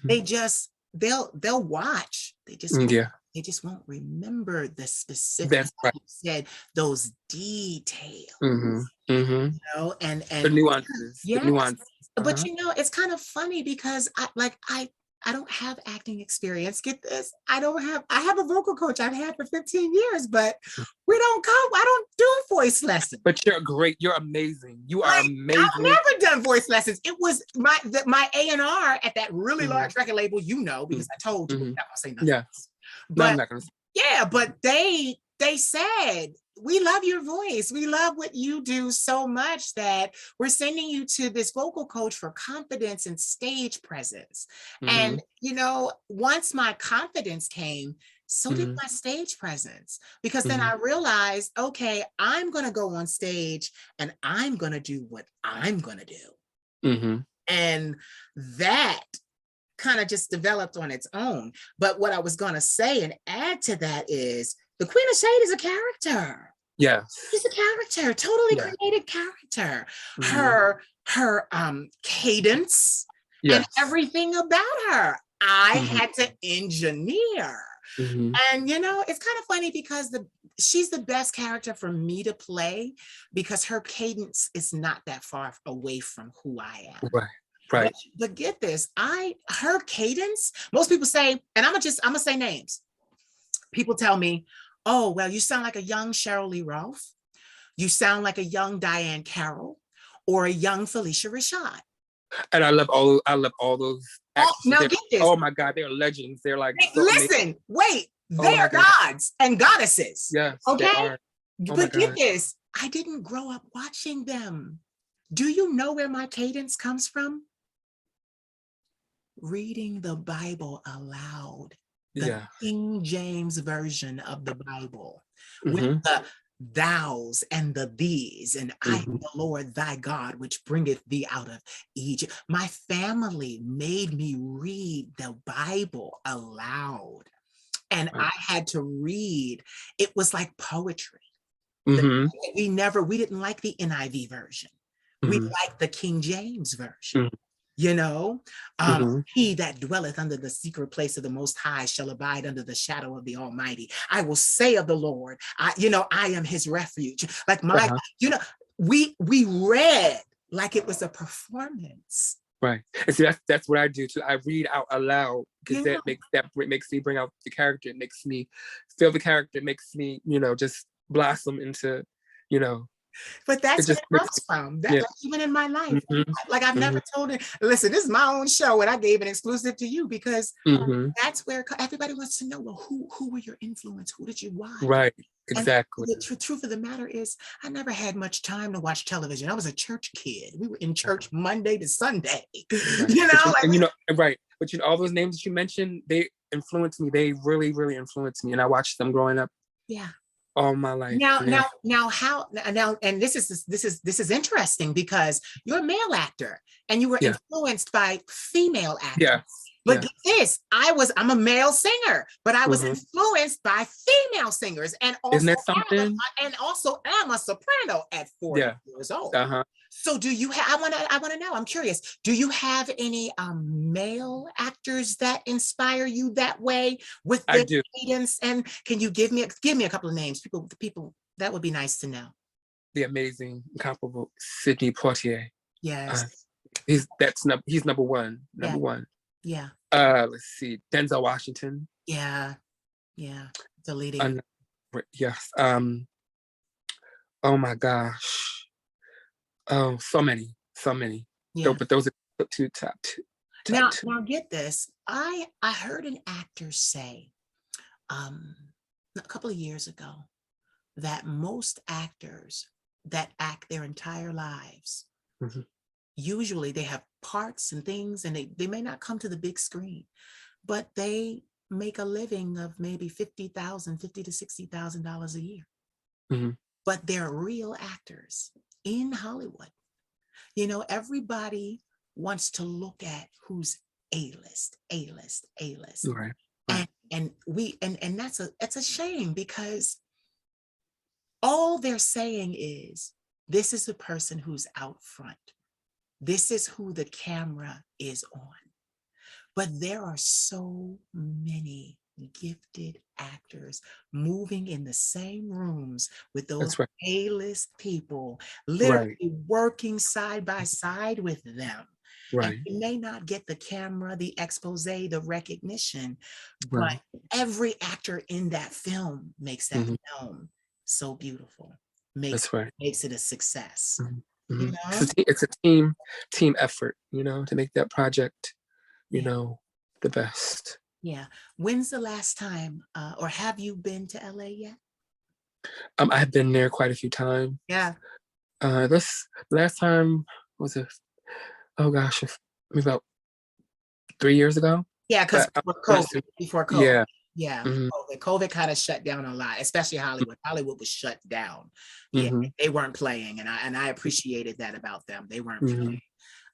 They just they'll watch. They just won't remember the specifics. That's right. You said those details. You know, and the nuances. Yes. The nuance. But you know, it's kind of funny because I don't have acting experience. Get this. I have a vocal coach I've had for 15 years, but I don't do voice lessons. But you're great. You're amazing. You are amazing. I've never done voice lessons. It was my A&R at that really large record label, because I told you, I'm not gonna say nothing. Yeah. But no, I'm not gonna say. Yeah, but they said, we love your voice. We love what you do so much that we're sending you to this vocal coach for confidence and stage presence. And, once my confidence came, so did my stage presence. Because then I realized, okay, I'm going to go on stage and I'm going to do what I'm going to do. And that kind of just developed on its own. But what I was going to say and add to that is the Queen of Shade is a character. Yes. She's a character, totally created character. Her cadence and everything about her, I had to engineer. And it's kind of funny because she's the best character for me to play because her cadence is not that far away from who I am. Right. But get this, her cadence, most people say, and I'm gonna say names. People tell me, oh, well, you sound like a young Cheryl Lee Ralph. You sound like a young Diane Carroll or a young Felicia Rashad. And I love all those actors. Now get this. Oh my God, they're legends. They're like they are gods and goddesses. Yes. Okay. But get this, I didn't grow up watching them. Do you know where my cadence comes from? Reading the Bible aloud, the King James version of the Bible, with the thous and the these, and I am the Lord thy God, which bringeth thee out of Egypt. My family made me read the Bible aloud, and I had to read. It was like poetry. We didn't like the NIV version. We liked the King James version. He that dwelleth under the secret place of the Most High shall abide under the shadow of the Almighty. I will say of the Lord, I am his refuge. Like we read like it was a performance. Right. And see, that's what I do too. I read out aloud because that makes me bring out the character. It makes me feel the character. It makes me, just blossom into, But that's where it comes from. Like, even in my life, like I've never told it. Listen, this is my own show, and I gave an exclusive to you because that's where everybody wants to know. Well, who were your influence? Who did you watch? Right, exactly. And the truth of the matter is, I never had much time to watch television. I was a church kid. We were in church Monday to Sunday. Right. But all those names that you mentioned, they influenced me. They really, really influenced me, and I watched them growing up. Yeah. All my life. Now, and this is interesting because you're a male actor and you were influenced by female actors. Yeah. But get this, I'm a male singer, but I was influenced by female singers, and also isn't that something? am a soprano at 40 years old. So do you have? I want to know. I'm curious. Do you have any male actors that inspire you that way with the cadence? And can you give me a couple of names? People that would be nice to know. The amazing, incomparable Sidney Poitier. Yes, he's number one. Number one. Yeah. Let's see, Denzel Washington. Yeah. The leading. Yes. Oh my gosh. Oh, so many. Yeah. But those are the top two. Now get this. I heard an actor say, a couple of years ago, that most actors that act their entire lives, Mhm. usually they have parts and things, and they may not come to the big screen, but they make a living of maybe $50,000 to $60,000 a year. Mhm. But they're real actors in Hollywood. You know, everybody wants to look at who's A-list, A-list, A-list. Right. Right. And it's a shame, because all they're saying is, this is the person who's out front. This is who the camera is on. But there are so many gifted actors moving in the same rooms with those That's right. A-list people, Right. literally working side by side with them. And Right. you may not get the camera, the expose, the recognition, but Right. every actor in that film makes that Mhm. film so beautiful, makes That's right. makes it a success. Mhm. You Mhm. know? It's a team effort, to make that project, Yeah. the best. Yeah. When's the last time, or have you been to LA yet? I have been there quite a few times. Yeah. This last time was oh gosh, maybe about 3 years ago. Yeah, because But before COVID. yeah. Yeah, Mhm. COVID kind of shut down a lot, especially Hollywood. Hollywood was shut down. Yeah, Mhm. they weren't playing, and I appreciated that about them. They weren't playing.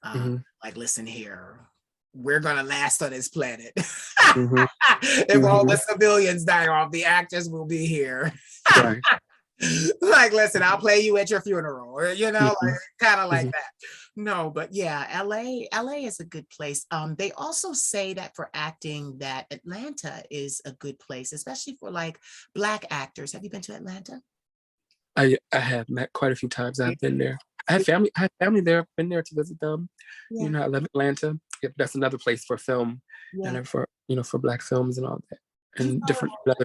Mhm. Mhm. Like, listen here, we're gonna last on this planet. Mhm. If all the Mhm. civilians die off, the actors will be here. Right. Like, listen, I'll play you at your funeral, or like, Mhm. kind of like Mhm. that. No, but yeah, LA is a good place. They also say that for acting, that Atlanta is a good place, especially for like Black actors. Have you been to Atlanta? I have met quite a few times. I've been there. I have family there. I've been there to visit them. Yeah, I love Atlanta. Yeah, that's another place for film, yeah. and for for Black films and all that, You and know, different other.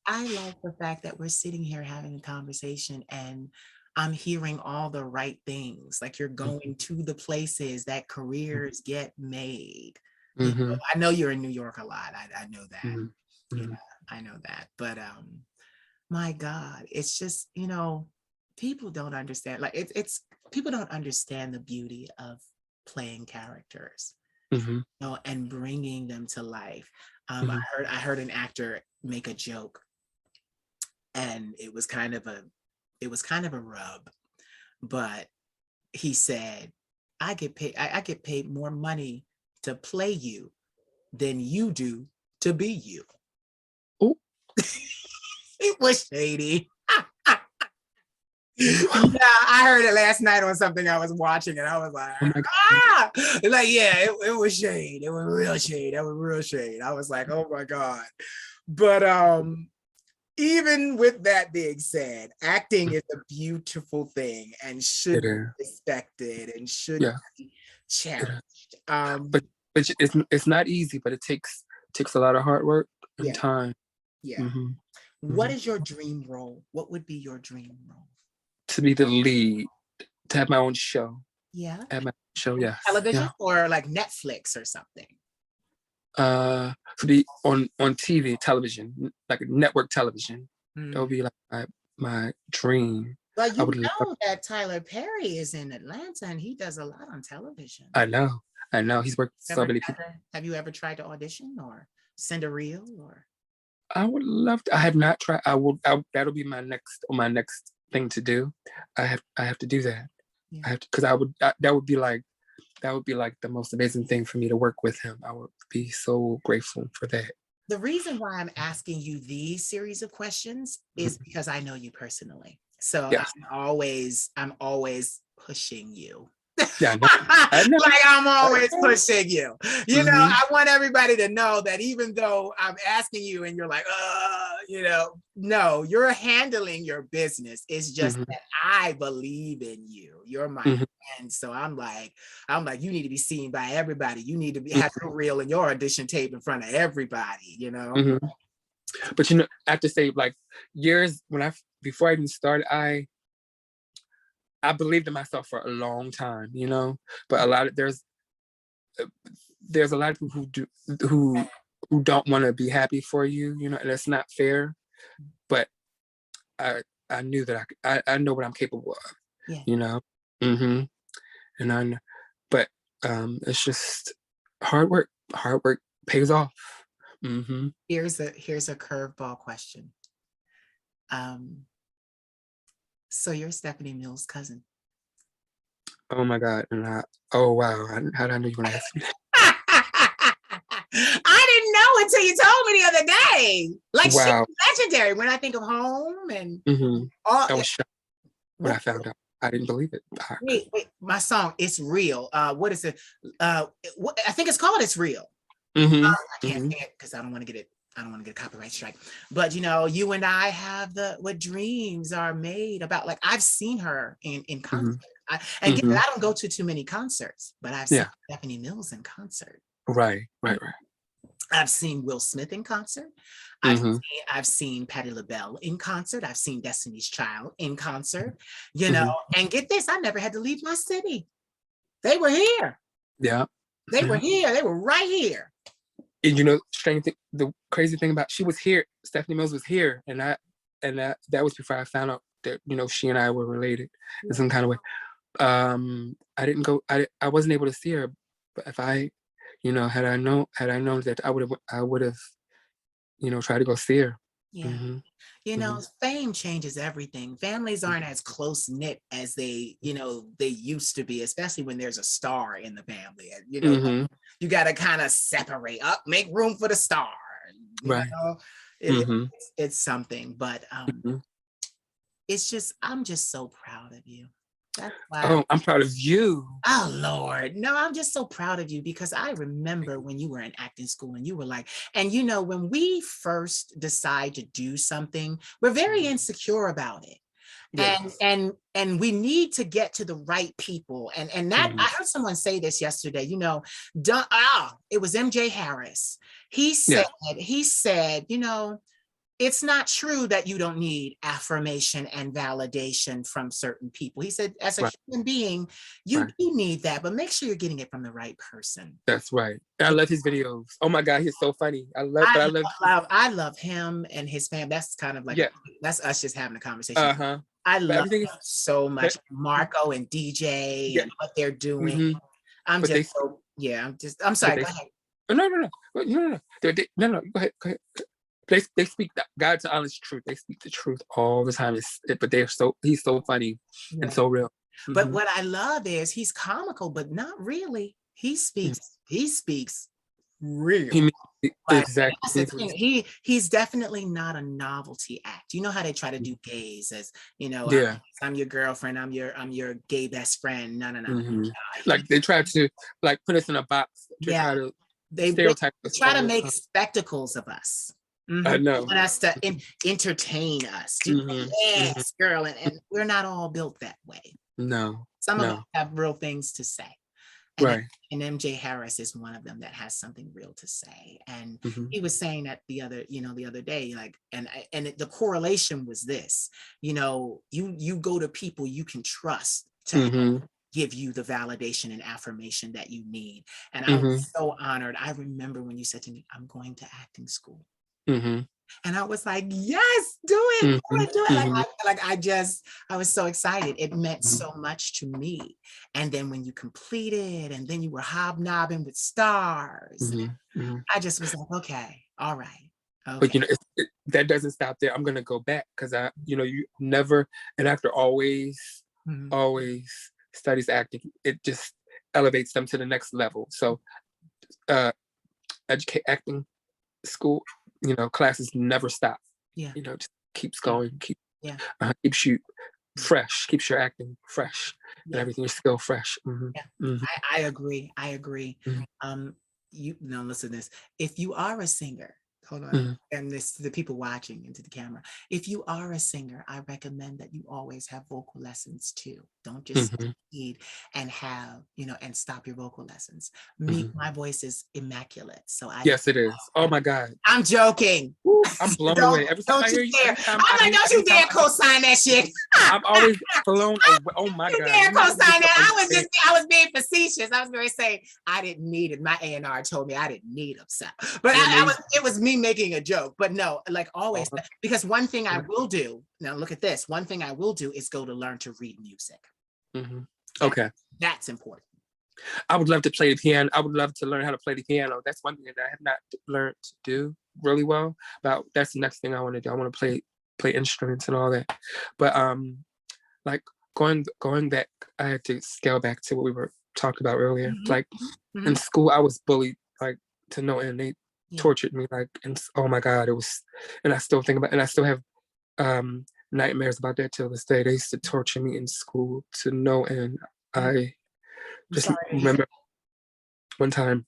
I like the fact that we're sitting here having a conversation, and I'm hearing all the right things. Like, you're going to the places that careers get made. Mm-hmm. I know you're in New York a lot. I know that. Mm-hmm. Yeah, Mm-hmm. I know that. But my God, it's just, people don't understand. Like, it's people don't understand the beauty of playing characters, Mm-hmm. and bringing them to life. Mm-hmm. I heard an actor make a joke, and it was kind of a rub, but he said, I get paid more money to play you than you do to be you. Oh. It was shady. Yeah, I heard it last night on something I was watching, and I was like, Oh my God. ah, like, yeah, it was shade. It was real shade. That was real shade. I was like, oh my God. But even with that being said, acting is a beautiful thing and should It be is. respected and should Yeah. be It is. cherished. But it's not easy. But it takes a lot of hard work and Yeah, time. yeah. Mm-hmm. What Mm-hmm. is your dream role? What would be your dream role? To be the lead, to have my own show. Yeah. Have my own show. Yes. Television, Yeah. or like Netflix or something? To be on TV, television, like network television. That would Mm. be like my dream. But I you would love. know that Tyler Perry is in Atlanta, and he does a lot on television. I know. I know. He's worked with so many people. Have you ever tried to audition or send a reel or? I would love to. I have not tried. I will. That'll be my next thing to do. I have to do that. Yeah. I have to, because that would be like the most amazing thing for me to work with him. I would be so grateful for that. The reason why I'm asking you these series of questions is because I know you personally. So Yes. I'm always pushing you. Yeah, I know. Like, I'm always pushing you. Mhm. I want everybody to know that even though I'm asking you and you're like, no, you're handling your business. It's just Mhm. that I believe in you. You're my Mhm. friend. So I'm like, you need to be seen by everybody. You need to have Mhm. your reel and your audition tape in front of everybody, Mhm. But I have to say, like, years before I even started, I believed in myself for a long time, But there's a lot of people who don't want to be happy for you, and it's not fair. But I knew that I know what I'm capable of. Yeah. You know. And I know, but it's just hard work. Hard work pays off. Here's a curveball question. So you're Stephanie Mills' cousin. Oh my God. And oh wow. How did I know you want to ask me that? I didn't know until you told me the other day. Like, wow. She's legendary. When I think of home and I was shocked when I found out. I didn't believe it. Wait, my song, It's Real. What is it? I think it's called It's Real. I can't sing it because I don't want to get it. I don't want to get a copyright strike. But you know, you and I have what dreams are made about. Like, I've seen her in concert. I don't go to too many concerts, but I've seen Stephanie Mills in concert. Right. I've seen Will Smith in concert. I've seen Patti LaBelle in concert. I've seen Destiny's Child in concert. You know, and get this, I never had to leave my city. They were here. Yeah. They were here. They were right here. And you know, the crazy thing about, she was here. Stephanie Mills was here, and that was before I found out that, you know, she and I were related in some kind of way. I didn't go. I wasn't able to see her, but if I, you know, had I known that, I would have, you know, tried to go see her. Yeah. You know, fame changes everything. Families aren't as close knit as they used to be, especially when there's a star in the family. You know, you got to kind of separate up, make room for the star. You know? It's something, but it's just, I'm just so proud of you. That's why. Oh, I'm proud of you. Oh, Lord. No, I'm just so proud of you, because I remember when you were in acting school and you were like, and you know, when we first decide to do something, we're very insecure about it. Yes. And we need to get to the right people. And that, I heard someone say this yesterday, you know, it was MJ Harris. He said, you know, it's not true that you don't need affirmation and validation from certain people. He said, as a human being, you do need that, but make sure you're getting it from the right person. That's right. I love his videos. Oh my God, he's so funny. I love him and his family. That's kind of like, that's us just having a conversation. I love them so much. Marco and DJ and what they're doing. I'm sorry, go ahead. No. No, go ahead. They speak God's honest truth. They speak the truth all the time. But he's so funny and so real. But what I love is he's comical, but not really. He speaks real. Exactly. He's definitely not a novelty act. You know how they try to do gays as, you know, I'm your girlfriend, I'm your gay best friend. No. Like they try to like put us in a box to try to stereotype us. Try to make spectacles of us. I know. Want us to entertain us. Yes, girl. And we're not all built that way. No. Some of us have real things to say. And MJ Harris is one of them that has something real to say. And he was saying that the other day, like, and the correlation was this, you know, you go to people you can trust to give you the validation and affirmation that you need. And I was so honored. I remember when you said to me, I'm going to acting school. And I was like, yes, do it. I was so excited. It meant so much to me. And then when you completed, and then you were hobnobbing with stars, I just was like, okay, all right. Okay. But you know, that doesn't stop there. I'm gonna go back because you never, an actor always studies acting. It just elevates them to the next level. So acting school, you know, classes never stop. You know, just keeps going, keeps you fresh, keeps your acting fresh, and everything, your skill fresh. I agree. You know, listen to this. If you are a singer, hold on, and this the people watching into the camera. If you are a singer, I recommend that you always have vocal lessons too. Don't just need and have, you know, and stop your vocal lessons. My voice is immaculate. So yes, it is. Oh my God. I'm joking. I'm blown away. Every time I hear you, I'm like, don't you dare co-sign that shit. I'm always blown away. Oh my You God. can't You co-sign just that. don't I understand. was being facetious. I was going to say I didn't need it. My A&R told me I didn't need them. So, but You're amazing. it was me making a joke. But no, like always, because one thing I will do, now look at this. One thing I will do is go to learn to read music. Mm-hmm. Okay. That's important. I would love to play the piano. I would love to learn how to play the piano. That's one thing that I have not learned to do really well. But that's the next thing I want to do. I want to play instruments and all that. But like going back, I had to scale back to what we were talking about earlier. Mm-hmm. Like Mm-hmm. in school, I was bullied like to no end. They tortured me like, and oh my God, it was. And I still think about, and I still have nightmares about that till this day. They used to torture me in school to no end. I just remember one time,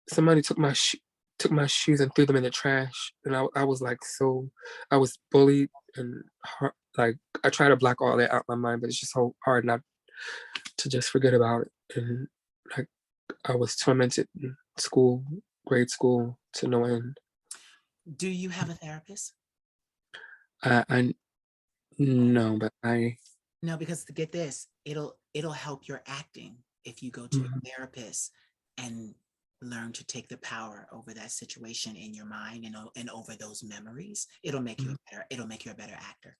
somebody took my shoes and threw them in the trash, and I was like, I was bullied and like I try to block all that out my mind, but it's just so hard not to just forget about it. And like I was tormented in school, grade school to no end. Do you have a therapist? I no, but No, because to get this, it'll help your acting if you go to a therapist and learn to take the power over that situation in your mind and over those memories. It'll make you a better actor.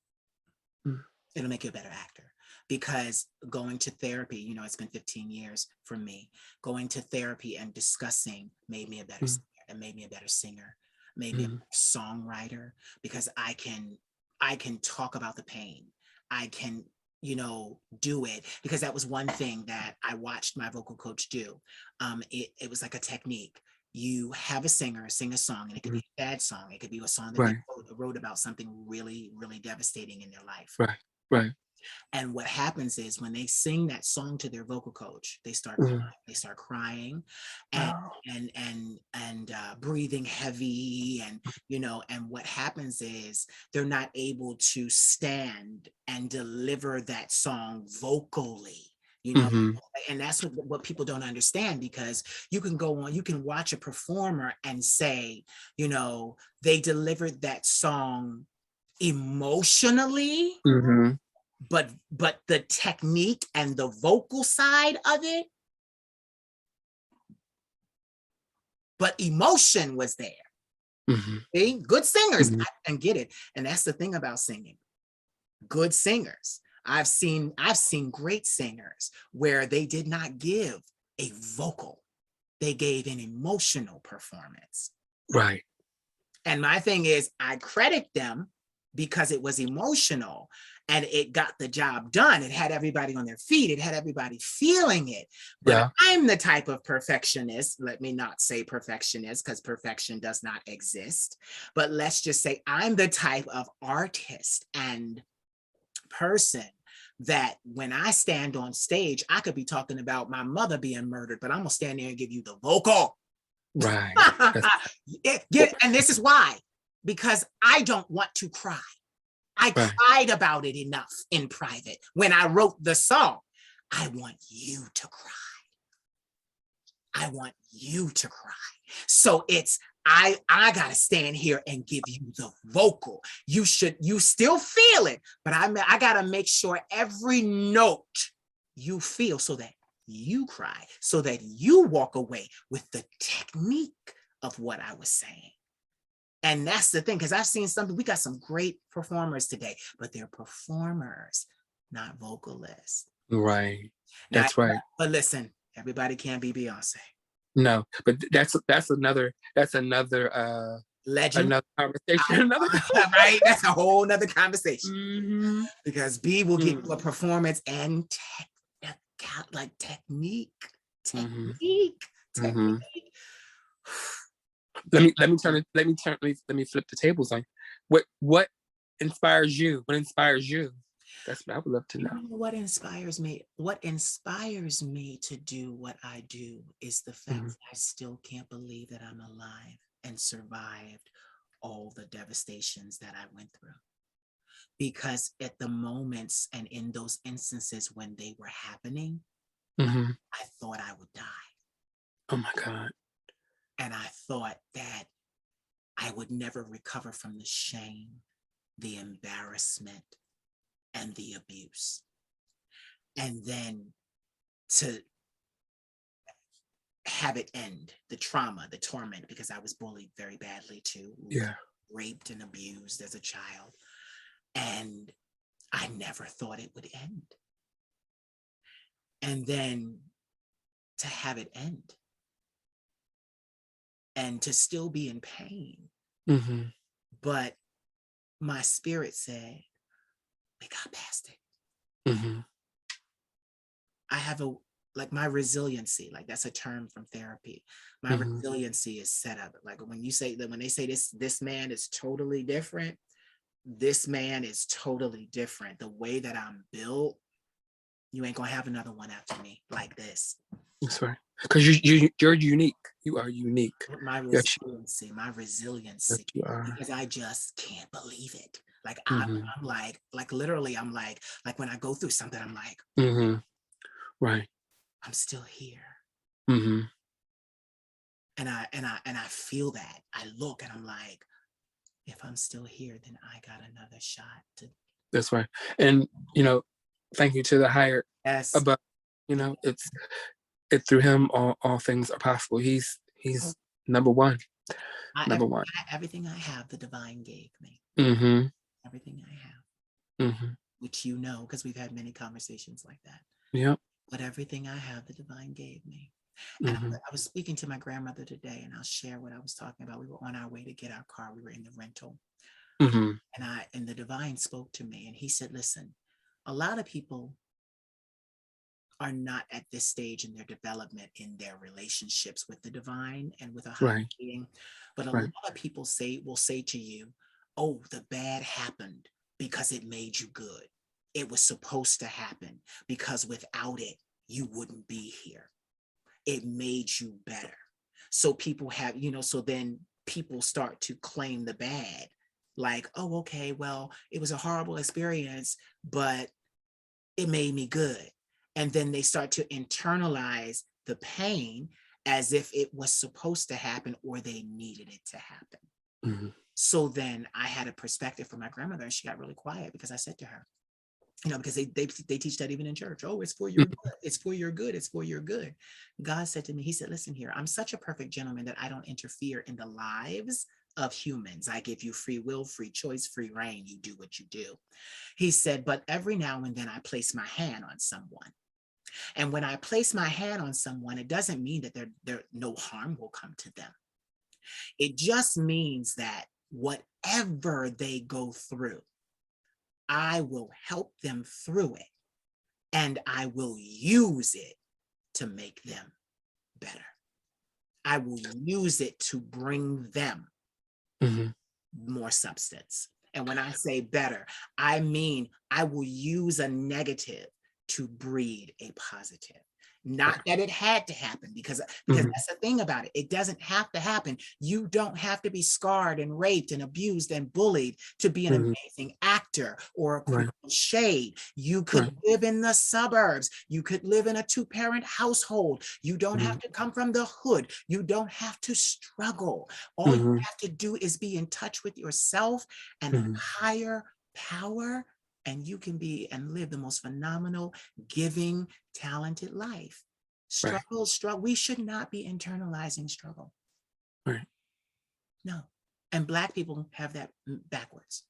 It'll make you a better actor, because going to therapy, it's been 15 years for me. Going to therapy and discussing made me a better singer, and made me a better singer, made me a better songwriter, because I can talk about the pain. I can do it, because that was one thing that I watched my vocal coach do. It was like a technique. You have a singer sing a song, and it could be a sad song. It could be a song that they wrote about something really, really devastating in their life. Right. And what happens is when they sing that song to their vocal coach, they start crying, and breathing heavy, and what happens is they're not able to stand and deliver that song vocally. And that's what people don't understand, because you can watch a performer and say, they delivered that song emotionally, but the technique and the vocal side of it, but emotion was there. See? Good singers can get it. And that's the thing about singing. Good singers. I've seen great singers where they did not give a vocal. They gave an emotional performance. Right. And my thing is, I credit them because it was emotional and it got the job done. It had everybody on their feet. It had everybody feeling it. But I'm the type of perfectionist. Let me not say perfectionist, because perfection does not exist. But let's just say I'm the type of artist and person that when I stand on stage, I could be talking about my mother being murdered, but I'm gonna stand there and give you the vocal. Right. And this is why, because I don't want to cry. I cried about it enough in private. When I wrote the song, I want you to cry. I want you to cry. So it's, I gotta stand here and give you the vocal. You still feel it, but I gotta make sure every note you feel, so that you cry, so that you walk away with the technique of what I was saying. And that's the thing, because I've seen we got some great performers today, but they're performers, not vocalists. Right. That's right. But listen, everybody can't be Beyonce. No, but that's another legend, another conversation. Right? That's a whole nother conversation. Because B will give you a performance and technique. Let me flip the tables on. What inspires you? What inspires you? That's what I would love to know. What inspires me? What inspires me to do what I do is the fact that I still can't believe that I'm alive and survived all the devastations that I went through. Because at the moments and in those instances when they were happening, I thought I would die. Oh my God. And I thought that I I would never recover from the shame, the embarrassment, and the abuse. And then to have it end, the trauma, the torment, because I was bullied very badly too, Yeah. raped and abused as a child. And I never thought it would end. And then to have it end and to still be in pain. Mm-hmm. But my spirit said, we got past it. Mm-hmm. I have like my resiliency, like that's a term from therapy. My Mm-hmm. resiliency is set up. Like when you say that, when they say this man is totally different, this man is totally different. The way that I'm built, you ain't gonna have another one after me like this. That's right. Because you're unique. You are unique. My resiliency, Yes, you are. because I just can't believe it. Like Mm-hmm. I'm like literally, I'm like when I go through something, I'm like, Mm-hmm. Right. I'm still here. Mm-hmm. And I feel that. I look and I'm like, if I'm still here, then I got another shot to. That's right. And thank you to the higher above. It through him all things are possible. He's number one. Everything I have, the divine gave me. Mm-hmm. Everything I have. Mm-hmm. Which because we've had many conversations like that. Yeah. But everything I have, the divine gave me. And Mm-hmm. I was speaking to my grandmother today, and I'll share what I was talking about. We were on our way to get our car. We were in the rental. Mm-hmm. And the divine spoke to me, and he said, listen, a lot of people are not at this stage in their development in their relationships with the divine and with a higher being. But a lot of people will say to you, oh, the bad happened because it made you good. It was supposed to happen because without it, you wouldn't be here. It made you better. So people have, so then people start to claim the bad. Like, oh, okay, well, it was a horrible experience, but it made me good. And then they start to internalize the pain as if it was supposed to happen or they needed it to happen. Mm-hmm. So then I had a perspective from my grandmother, and she got really quiet because I said to her, because they teach that even in church. Oh, it's for your good. It's for your good. It's for your good. God said to me, he said, listen here, I'm such a perfect gentleman that I don't interfere in the lives of humans. I give you free will, free choice, free reign. You do what you do. He said, but every now and then I place my hand on someone. And when I place my hand on someone, it doesn't mean that there no harm will come to them. It just means that whatever they go through, I will help them through it, and I will use it to make them better. I will use it to bring them more substance. And when I say better, I mean I will use a negative to breed a positive. Not that it had to happen, because that's the thing about it. It doesn't have to happen. You don't have to be scarred and raped and abused and bullied to be an amazing actor or a queen of shade. You could live in the suburbs. You could live in a 2-parent household. You don't have to come from the hood. You don't have to struggle. All you have to do is be in touch with yourself and a higher power, and you can be and live the most phenomenal, giving, talented life. Struggle. We should not be internalizing struggle. Right. No. And Black people have that backwards.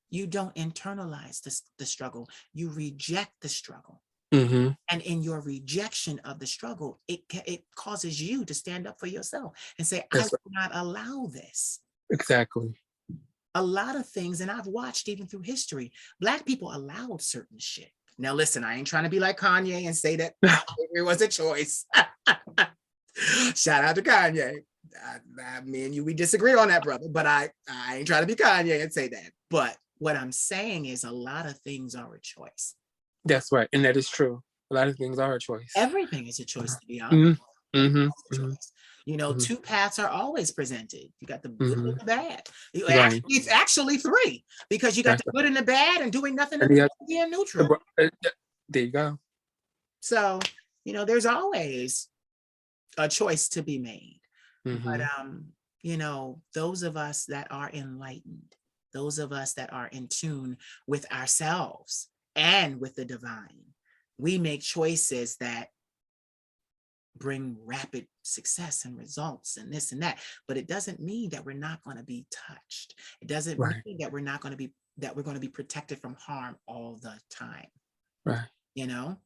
You don't internalize the struggle. You reject the struggle. And in your rejection of the struggle, it causes you to stand up for yourself and say, I will not allow this. Exactly. A lot of things, and I've watched even through history, Black people allowed certain shit. Now, listen, I ain't trying to be like Kanye and say that it was a choice. Shout out to Kanye. Me and you, we disagree on that, brother, but I ain't trying to be Kanye and say that. But what I'm saying is a lot of things are a choice. That's right. And that is true. A lot of things are a choice. Everything is a choice, to be honest. Choice. Two paths are always presented. You got the good and the bad. It's actually 3, because you got the good and the bad and doing nothing and being neutral. There you go. So, there's always a choice to be made. But, you know, those of us that are enlightened, those of us that are in tune with ourselves and with the divine, we make choices that bring rapid success and results and this and that. But it doesn't mean that we're not going to be touched. It doesn't Right. mean that we're not going to be, that we're going to be protected from harm all the time. Right. You know,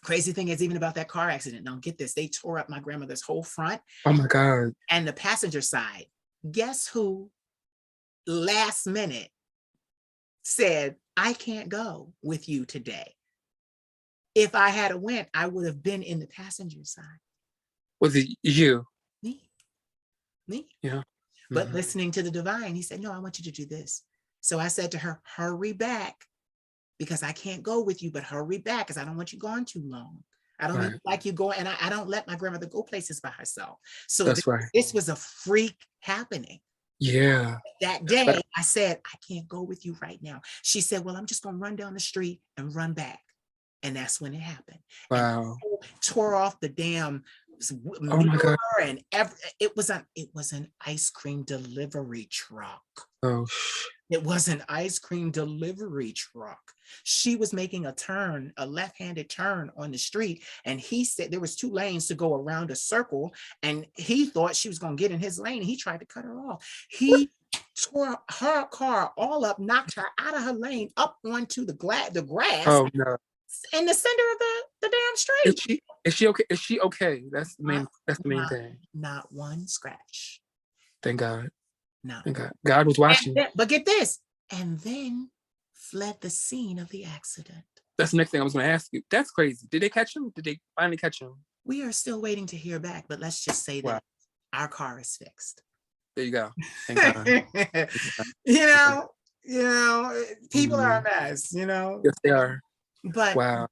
crazy thing is, even about that car accident, now get this, they tore up my grandmother's whole front Oh my God. and the passenger side. Guess who last minute said, I can't go with you today? If I had went, I would have been in the passenger side. Was it you? Me. Yeah. But listening to the divine, he said, no, I want you to do this. So I said to her, hurry back, because I can't go with you, but hurry back, because I don't want you gone too long. I don't even like you going, and I don't let my grandmother go places by herself. So That's right. this was a freak happening. Yeah. That day, I said, I can't go with you right now. She said, well, I'm just going to run down the street and run back. And that's when it happened. Wow. And tore off the damn Oh my God. and it was an ice cream delivery truck. Oh. It was an ice cream delivery truck. She was making a turn, a left-handed turn on the street. And he said there was 2 lanes to go around a circle. And he thought she was going to get in his lane. And he tried to cut her off. He tore her car all up, knocked her out of her lane, up onto the grass Oh no. in the center of the damn street. Is she okay? Is she okay? That's the main thing. Not one scratch. Thank God. No. Thank God. God was watching. But get this. And then fled the scene of the accident. That's the next thing I was going to ask you. That's crazy. Did they catch him? Did they finally catch him? We are still waiting to hear back, but let's just say that our car is fixed. There you go. Thank God. you know, people are a mess, you know. Yes, they are. But wow.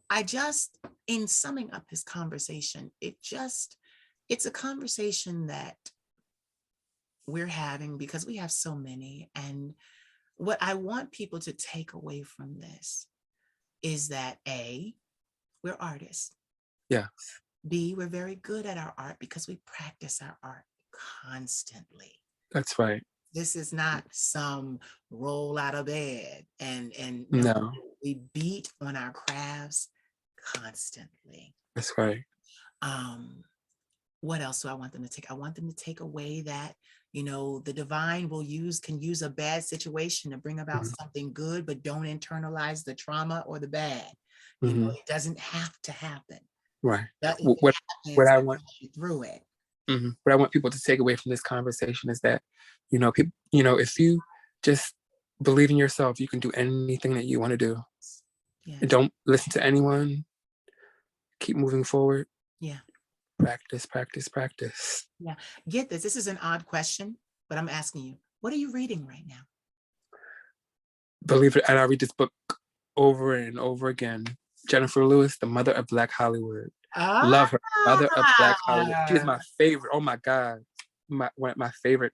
I just, in summing up this conversation, it's a conversation that we're having because we have so many. And what I want people to take away from this is that A, we're artists. Yeah. B, we're very good at our art because we practice our art constantly. That's right. This is not some roll out of bed and no. We beat on our crafts constantly. That's right. What else do I want them to take? I want them to take away that, you know, the divine can use a bad situation to bring about something good, but don't internalize the trauma or the bad. You know, it doesn't have to happen. Right. What I want through it. What I want people to take away from this conversation is that, you know, people, you know, if you just believe in yourself, you can do anything that you want to do. Yes. And don't listen to anyone. Keep moving forward. Yeah. Practice, practice, practice. Yeah. Get this. This is an odd question, but I'm asking you, what are you reading right now? Believe it, and I read this book over and over again. Jennifer Lewis, The Mother of Black Hollywood. Love her. Mother of Black Hollywood. She is my favorite. Oh my God. One of my favorite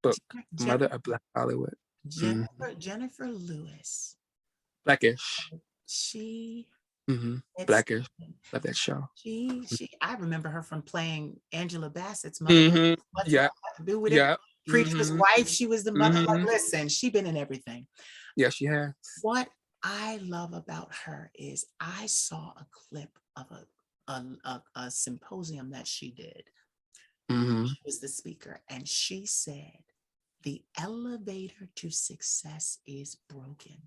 books. Mother of Black Hollywood. Jennifer Lewis. Blackish. She Blackish. Love that show. I remember her from playing Angela Bassett's mother. Yeah. To do with it. Preacher's wife. She was the mother. Like, listen, she's been in everything. Yeah, she has. What I love about her is I saw a clip of a symposium that she did. She was the speaker, and she said, the elevator to success is broken.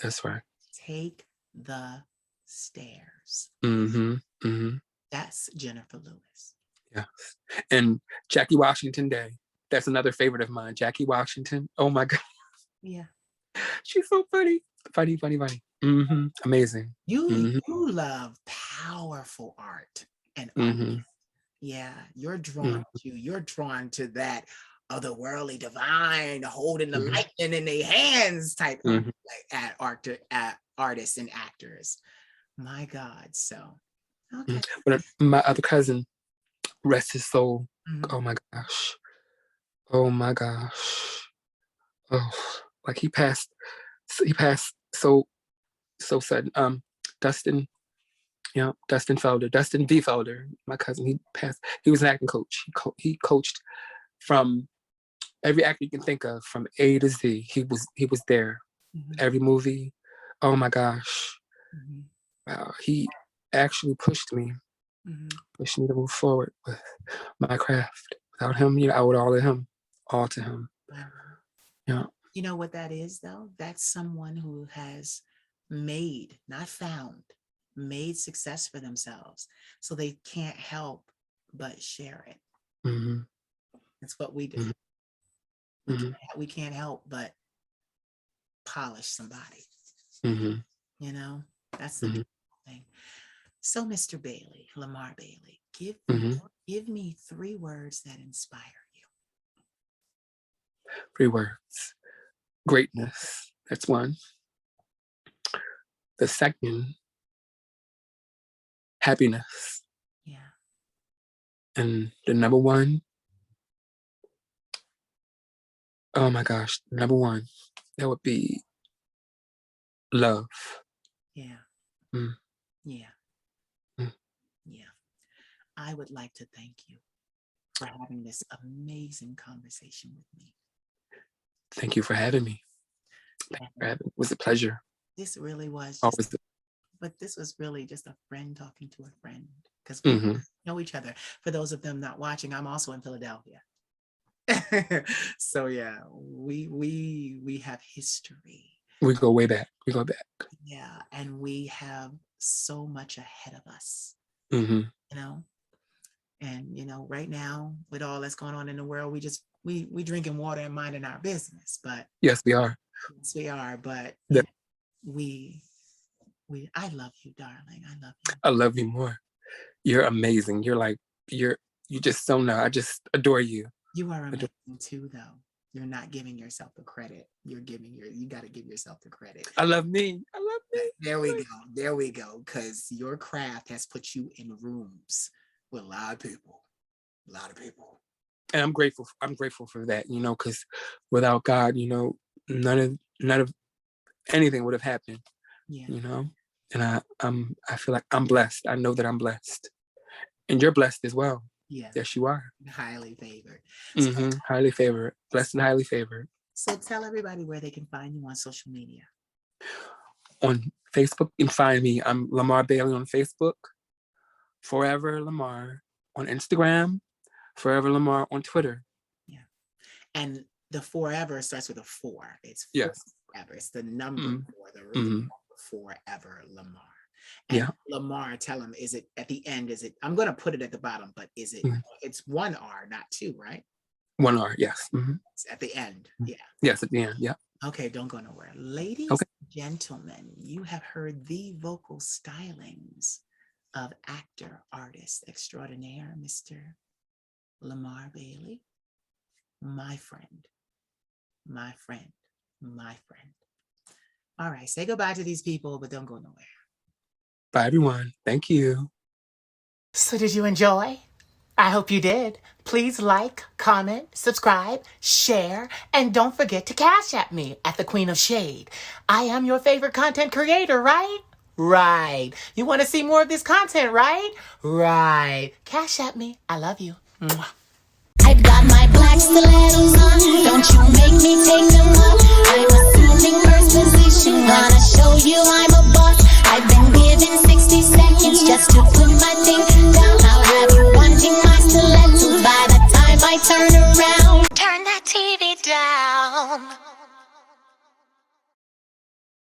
That's right. Take the stairs. That's Jennifer Lewis. Yeah. And Jackie Washington Day. That's another favorite of mine. Jackie Washington. Oh my God. Yeah. She's so funny. Funny. Amazing. You love powerful art and art. Yeah, you're drawn to that otherworldly divine holding the lightning in their hands type of at artists and actors. My God. So okay. But my other cousin, rest his soul. Oh my gosh. Oh, like he passed so sudden. Dustin V. Felder, my cousin, he passed. He was an acting coach. He coached from every actor you can think of, from A to Z. He was there. Mhm. Every movie. Oh my gosh. Mhm. Wow. He actually pushed me to move forward with my craft. Without him, I would all to him. All to him. Wow. Yeah. You know what that is, though? That's someone who has made, not found, made success for themselves. So they can't help but share it. Mm-hmm. That's what we do. Mm-hmm. We can't help but polish somebody. Mm-hmm. That's the beautiful thing. So, Mr. Bailey, Lamar Bailey, give me 3 words that inspire you. 3 words. Greatness. That's one. The second, happiness. Yeah. And the number 1, oh my gosh, number 1, that would be love. Yeah. Mm. Yeah. Mm. Yeah. I would like to thank you for having this amazing conversation with me. Thank you for having me. It was a pleasure. This really was but this was really just a friend talking to a friend, because we know each other. For those of them not watching, I'm also in Philadelphia. So yeah, we have history. We go way back. Yeah, and we have so much ahead of us. And right now, with all that's going on in the world, we drinking water and minding our business. But yes, we are. Yes, we are. But I love you, darling. I love you. I love you more. You're amazing. You just don't know. I just adore you. You are amazing too, though. You're not giving yourself the credit. You got to give yourself the credit. I love me. There we go. Because your craft has put you in rooms with a lot of people. And I'm grateful for that, because without God, none of anything would have happened. Yeah. And I feel like I'm blessed. I know that I'm blessed. And you're blessed as well. Yeah. Yes, you are. Highly favored. Highly favored. Blessed and highly favored. So tell everybody where they can find you on social media. On Facebook, you can find me. I'm Lamar Bailey on Facebook. Forever Lamar on Instagram. Forever Lamar on Twitter. Yeah. And the forever starts with a 4. It's yes. Forever. It's the number 4, the root Forever Lamar. And Lamar, tell him, is it at the end? Is it, I'm going to put it at the bottom, but is it, it's 1 R, not 2, right? 1 R, yes. It's at the end. Yeah. Yes, at the end. Yeah. Okay, don't go nowhere. Ladies and gentlemen, you have heard the vocal stylings of actor, artist extraordinaire, Mr. Lamar Bailey. My friend. All right, say goodbye to these people, but don't go nowhere. Bye, everyone. Thank you. So did you enjoy? I hope you did. Please like, comment, subscribe, share, and don't forget to cash at me at the Queen of Shade. I am your favorite content creator, right? Right. You want to see more of this content, right? Right. Cash at me. I love you. Mwah. I've got my black stilettos on. Don't you make me take them off. I'm assuming first position. Gonna show you I'm a boss. I've been given 60 seconds just to put my thing down. I'll have you wanting my stilettos by the time I turn around. Turn that TV down.